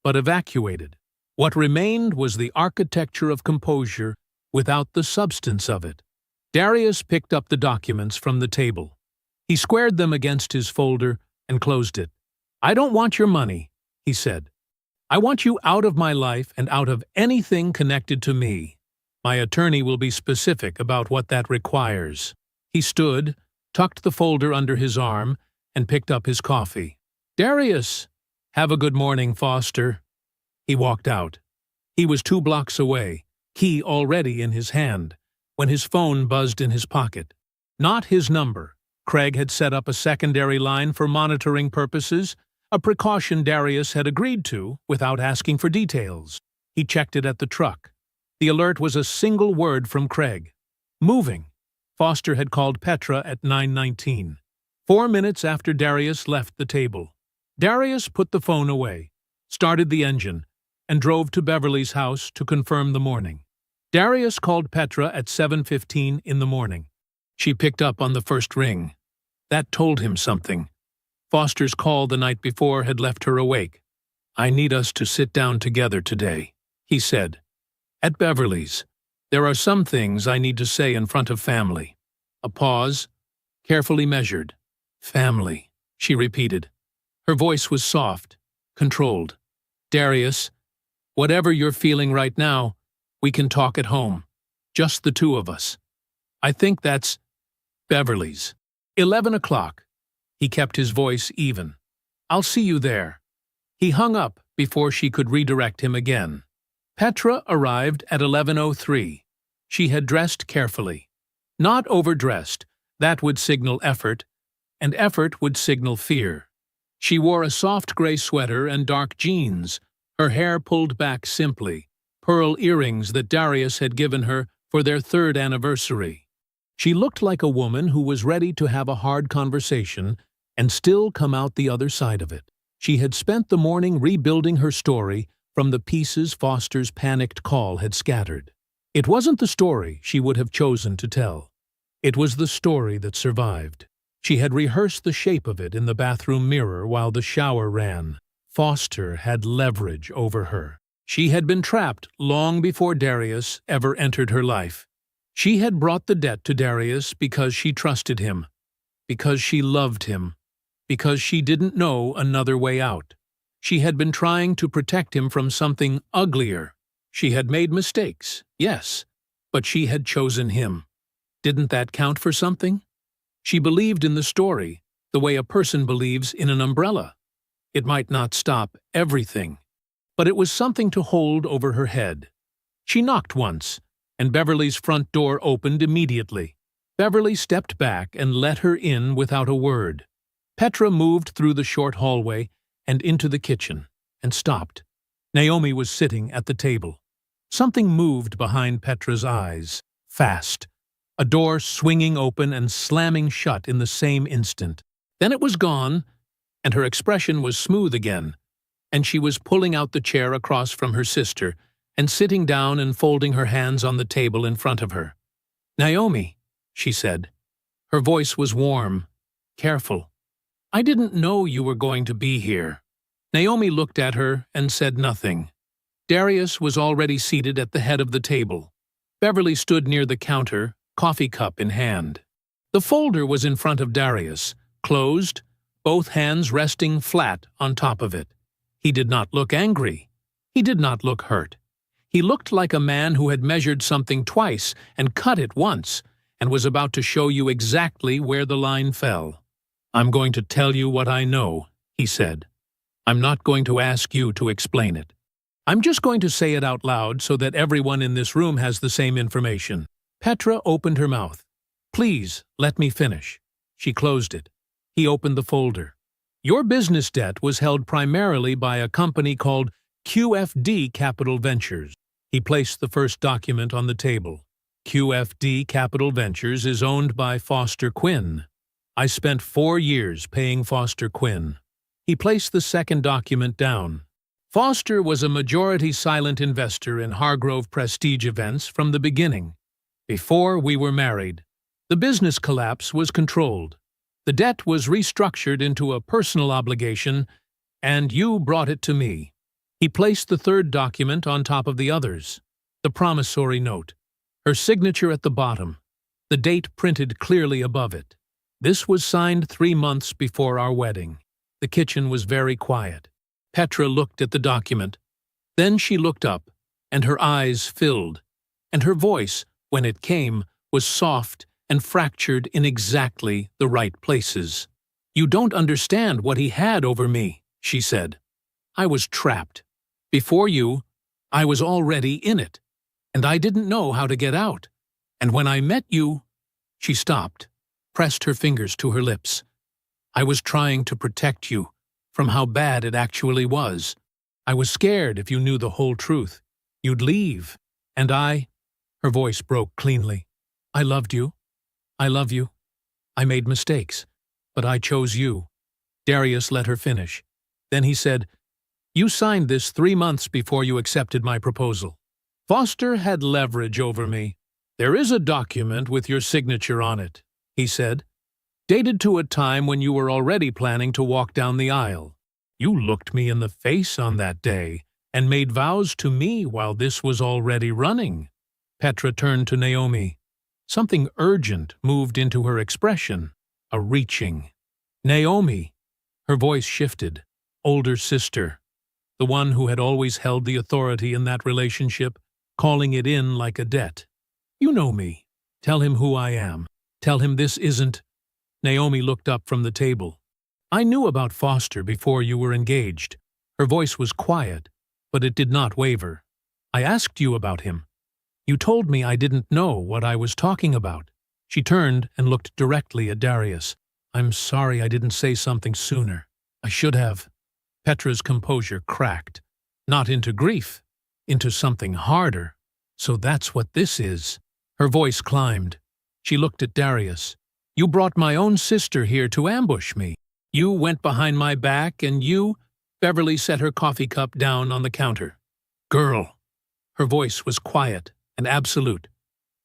but evacuated. What remained was the architecture of composure without the substance of it. Darius picked up the documents from the table. He squared them against his folder and closed it. "I don't want your money," he said. "I want you out of my life and out of anything connected to me. My attorney will be specific about what that requires." He stood, tucked the folder under his arm, and picked up his coffee. "Darius, have a good morning, Foster." He walked out. He was 2 blocks away, key already in his hand, when his phone buzzed in his pocket. Not his number. Craig had set up a secondary line for monitoring purposes, a precaution Darius had agreed to without asking for details. He checked it at the truck. The alert was a single word from Craig. "Moving." Foster had called Petra at 9:19, 4 minutes after Darius left the table. Darius put the phone away, started the engine, and drove to Beverly's house to confirm the morning. Darius called Petra at 7:15 in the morning. She picked up on the first ring. That told him something. Foster's call the night before had left her awake. "I need us to sit down together today," he said. "At Beverly's. There are some things I need to say in front of family." A pause, carefully measured. "Family," she repeated. Her voice was soft, controlled. "Darius, whatever you're feeling right now, we can talk at home. Just the 2 of us. I think that's Beverly's. 11 o'clock. He kept his voice even. "I'll see you there." He hung up before she could redirect him again. Petra arrived at 11:03. She had dressed carefully. Not overdressed, that would signal effort, and effort would signal fear. She wore a soft gray sweater and dark jeans, her hair pulled back simply, pearl earrings that Darius had given her for their 3rd anniversary. She looked like a woman who was ready to have a hard conversation and still come out the other side of it. She had spent the morning rebuilding her story from the pieces Foster's panicked call had scattered. It wasn't the story she would have chosen to tell. It was the story that survived. She had rehearsed the shape of it in the bathroom mirror while the shower ran. Foster had leverage over her. She had been trapped long before Darius ever entered her life. She had brought the debt to Darius because she trusted him, because she loved him, because she didn't know another way out. She had been trying to protect him from something uglier. She had made mistakes, yes, but she had chosen him. Didn't that count for something? She believed in the story, the way a person believes in an umbrella. It might not stop everything, but it was something to hold over her head. She knocked once, and Beverly's front door opened immediately. Beverly stepped back and let her in without a word. Petra moved through the short hallway and into the kitchen, and stopped. Naomi was sitting at the table. Something moved behind Petra's eyes, fast. A door swinging open and slamming shut in the same instant. Then it was gone, and her expression was smooth again, and she was pulling out the chair across from her sister and sitting down and folding her hands on the table in front of her. "Naomi," she said. Her voice was warm, careful. "I didn't know you were going to be here." Naomi looked at her and said nothing. Darius was already seated at the head of the table. Beverly stood near the counter, coffee cup in hand. The folder was in front of Darius, closed, both hands resting flat on top of it. He did not look angry. He did not look hurt. He looked like a man who had measured something twice and cut it once, and was about to show you exactly where the line fell. "I'm going to tell you what I know," he said. "I'm not going to ask you to explain it. I'm just going to say it out loud so that everyone in this room has the same information." Petra opened her mouth. "Please, let me finish." She closed it. He opened the folder. "Your business debt was held primarily by a company called QFD Capital Ventures." He placed the first document on the table. QFD Capital Ventures is owned by Foster Quinn. I spent 4 years paying Foster Quinn. He placed the second document down. Foster was a majority silent investor in Hargrove Prestige Events from the beginning. Before we were married, the business collapse was controlled. The debt was restructured into a personal obligation, and you brought it to me. He placed the third document on top of the others, the promissory note, her signature at the bottom, the date printed clearly above it. This was signed 3 months before our wedding. The kitchen was very quiet. Petra looked at the document. Then she looked up, and her eyes filled, and her voice, when it came, was soft and fractured in exactly the right places. "You don't understand what he had over me," she said. "I was trapped. Before you, I was already in it, and I didn't know how to get out. And when I met you—" She stopped, pressed her fingers to her lips. "I was trying to protect you from how bad it actually was. I was scared if you knew the whole truth, you'd leave. And I—" Her voice broke cleanly. "I loved you. I love you. I made mistakes, but I chose you." Darius let her finish. Then he said, "You signed this 3 months before you accepted my proposal. Foster had leverage over me. There is a document with your signature on it," he said, "dated to a time when you were already planning to walk down the aisle. You looked me in the face on that day and made vows to me while this was already running." Petra turned to Naomi. Something urgent moved into her expression, a reaching. "Naomi," her voice shifted, older sister, the one who had always held the authority in that relationship, calling it in like a debt. "You know me. Tell him who I am. Tell him this isn't—" Naomi looked up from the table. "I knew about Foster before you were engaged." Her voice was quiet, but it did not waver. "I asked you about him. You told me I didn't know what I was talking about." She turned and looked directly at Darius. "I'm sorry I didn't say something sooner. I should have." Petra's composure cracked, not into grief, into something harder. "So that's what this is." Her voice climbed. She looked at Darius. "You brought my own sister here to ambush me. You went behind my back and you—" Beverly set her coffee cup down on the counter. "Girl." Her voice was quiet and absolute.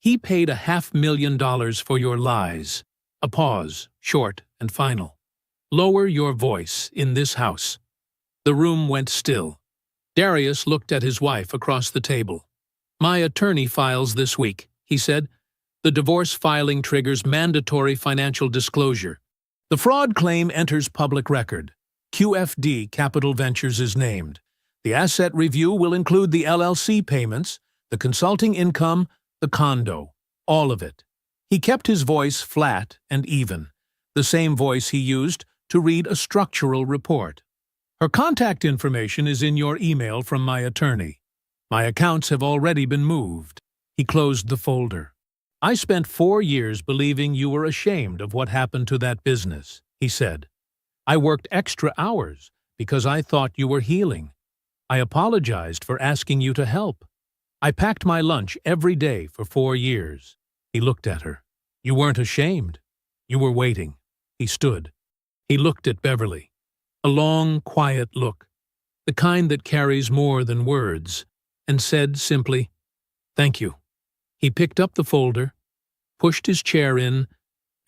"He paid $500,000 for your lies." A pause, short and final. "Lower your voice in this house." The room went still. Darius looked at his wife across the table. "My attorney files this week," he said. "The divorce filing triggers mandatory financial disclosure. The fraud claim enters public record. QFD Capital Ventures is named. The asset review will include the LLC payments, the consulting income, the condo, all of it." He kept his voice flat and even, the same voice he used to read a structural report. "Her contact information is in your email from my attorney. My accounts have already been moved." He closed the folder. "I spent 4 years believing you were ashamed of what happened to that business," he said. "I worked extra hours because I thought you were healing. I apologized for asking you to help. I packed my lunch every day for 4 years." He looked at her. "You weren't ashamed. You were waiting." He stood. He looked at Beverly. A long, quiet look, the kind that carries more than words, and said simply, "Thank you." He picked up the folder, pushed his chair in,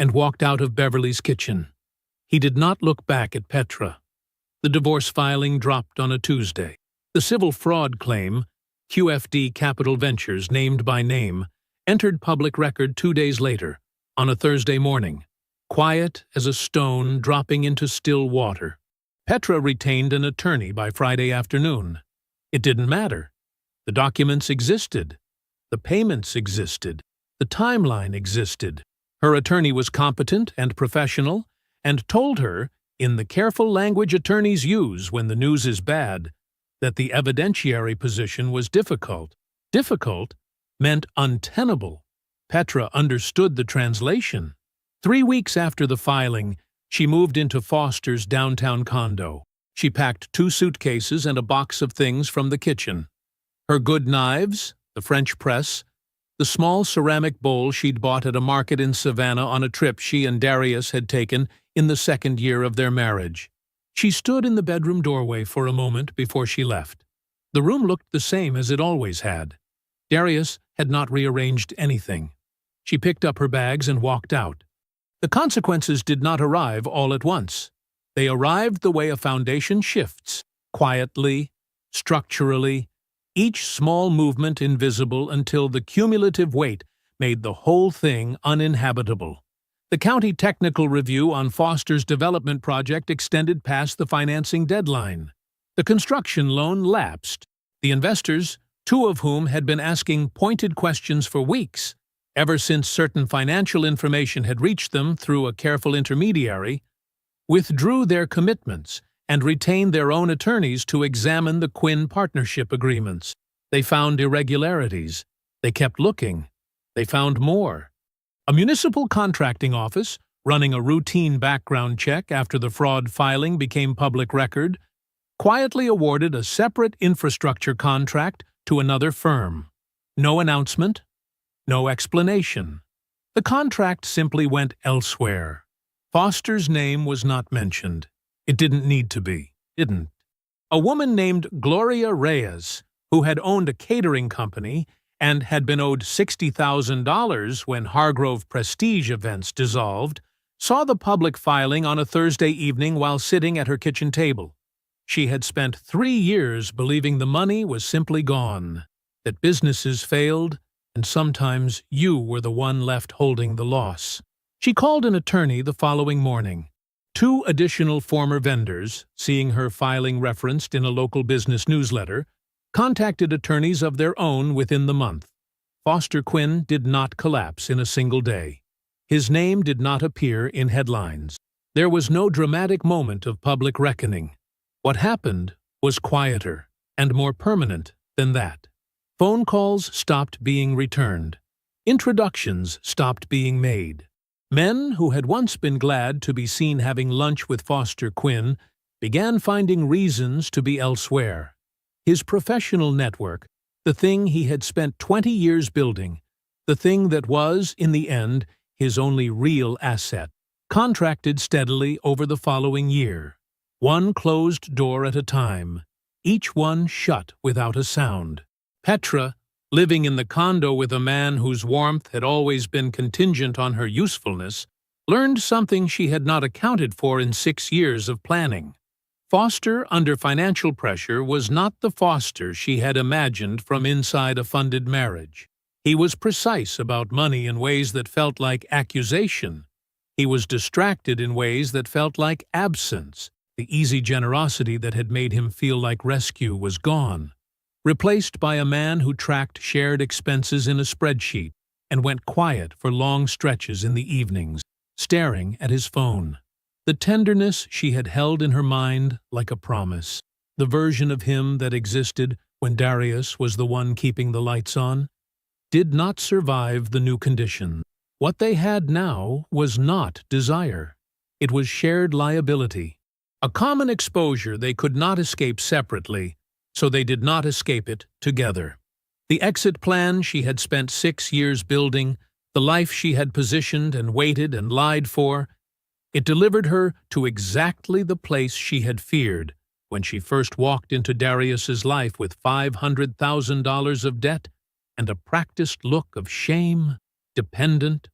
and walked out of Beverly's kitchen. He did not look back at Petra. The divorce filing dropped on a Tuesday. The civil fraud claim, QFD Capital Ventures named by name, entered public record 2 days later, on a Thursday morning, quiet as a stone dropping into still water. Petra retained an attorney by Friday afternoon. It didn't matter. The documents existed. The payments existed. The timeline existed. Her attorney was competent and professional, and told her, in the careful language attorneys use when the news is bad, that the evidentiary position was difficult. Difficult meant untenable. Petra understood the translation. 3 weeks after the filing, she moved into Foster's downtown condo. She packed 2 suitcases and a box of things from the kitchen. Her good knives, the French press, the the small ceramic bowl she'd bought at a market in Savannah on a trip she and Darius had taken in the second year of their marriage. She stood in the bedroom doorway for a moment before she left. The room looked the same as it always had. Darius had not rearranged anything. She picked up her bags and walked out. The consequences did not arrive all at once. They arrived the way a foundation shifts, quietly, structurally, each small movement invisible until the cumulative weight made the whole thing uninhabitable. The county technical review on Foster's development project extended past the financing deadline. The construction loan lapsed. The investors, two of whom had been asking pointed questions for weeks, ever since certain financial information had reached them through a careful intermediary, withdrew their commitments and retained their own attorneys to examine the Quinn partnership agreements. They found irregularities. They kept looking. They found more. A municipal contracting office, running a routine background check after the fraud filing became public record, quietly awarded a separate infrastructure contract to another firm. No announcement, no explanation. The contract simply went elsewhere. Foster's name was not mentioned. It didn't need to be. Didn't. A woman named Gloria Reyes, who had owned a catering company and had been owed $60,000 when Hargrove Prestige Events dissolved, saw the public filing on a Thursday evening while sitting at her kitchen table. She had spent 3 years believing the money was simply gone, that businesses failed, and sometimes you were the one left holding the loss. She called an attorney the following morning. 2 additional former vendors, seeing her filing referenced in a local business newsletter, contacted attorneys of their own within the month. Foster Quinn did not collapse in a single day. His name did not appear in headlines. There was no dramatic moment of public reckoning. What happened was quieter and more permanent than that. Phone calls stopped being returned. Introductions stopped being made. Men who had once been glad to be seen having lunch with Foster Quinn began finding reasons to be elsewhere. His professional network, the thing he had spent 20 years building, the thing that was, in the end, his only real asset, contracted steadily over the following year, one closed door at a time, each one shut without a sound. Petra, living in the condo with a man whose warmth had always been contingent on her usefulness, learned something she had not accounted for in 6 years of planning. Foster, under financial pressure, was not the Foster she had imagined from inside a funded marriage. He was precise about money in ways that felt like accusation. He was distracted in ways that felt like absence. The easy generosity that had made him feel like rescue was gone, replaced by a man who tracked shared expenses in a spreadsheet and went quiet for long stretches in the evenings, staring at his phone. The tenderness she had held in her mind like a promise, the version of him that existed when Darius was the one keeping the lights on, did not survive the new conditions. What they had now was not desire. It was shared liability, a common exposure they could not escape separately, so they did not escape it together. The exit plan she had spent 6 years building, the life she had positioned and waited and lied for, it delivered her to exactly the place she had feared when she first walked into Darius's life with $500,000 of debt and a practiced look of shame, dependent,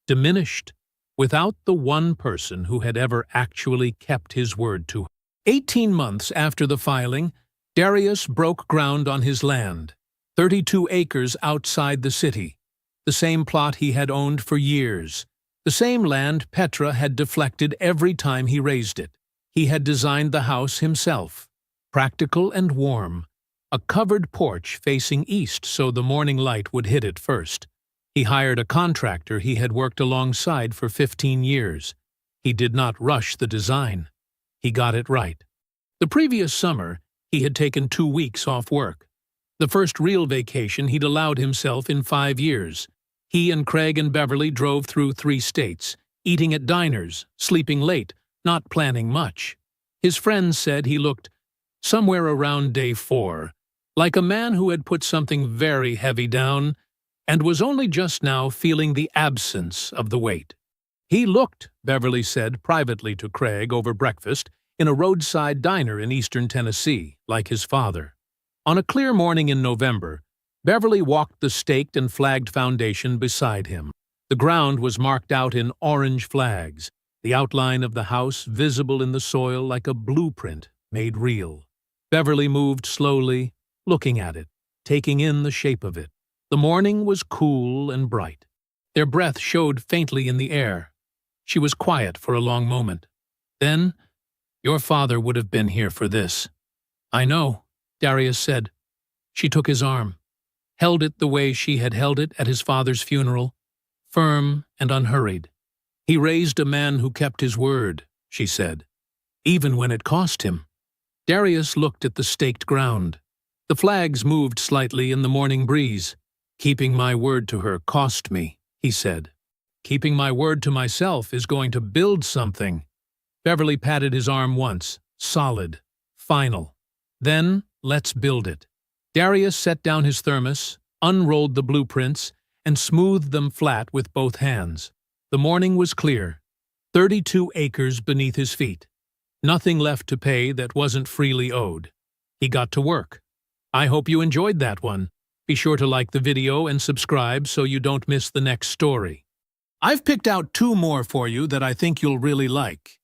diminished, without the one person who had ever actually kept his word to her. 18 months after the filing, Darius broke ground on his land, 32 acres outside the city, the same plot he had owned for years, the same land Petra had deflected every time he raised it. He had designed the house himself, practical and warm, a covered porch facing east so the morning light would hit it first. He hired a contractor he had worked alongside for 15 years. He did not rush the design. He got it right. The previous summer, he had taken 2 weeks off work. The first real vacation he'd allowed himself in 5 years. He and Craig and Beverly drove through 3 states, eating at diners, sleeping late, not planning much. His friends said he looked, somewhere around day 4, like a man who had put something very heavy down and was only just now feeling the absence of the weight. He looked, Beverly said privately to Craig over breakfast, in a roadside diner in eastern Tennessee, like his father. On a clear morning in November, Beverly walked the staked and flagged foundation beside him. The ground was marked out in orange flags, the outline of the house visible in the soil like a blueprint made real. Beverly moved slowly, looking at it, taking in the shape of it. The morning was cool and bright. Their breath showed faintly in the air. She was quiet for a long moment. Then, "Your father would have been here for this." "I know," Darius said. She took his arm, held it the way she had held it at his father's funeral, firm and unhurried. "He raised a man who kept his word," she said, "even when it cost him." Darius looked at the staked ground. The flags moved slightly in the morning breeze. "Keeping my word to her cost me," he said. "Keeping my word to myself is going to build something." Beverly patted his arm once, solid, final. "Then, let's build it." Darius set down his thermos, unrolled the blueprints, and smoothed them flat with both hands. The morning was clear, 32 acres beneath his feet. Nothing left to pay that wasn't freely owed. He got to work. I hope you enjoyed that one. Be sure to like the video and subscribe so you don't miss the next story. I've picked out 2 more for you that I think you'll really like.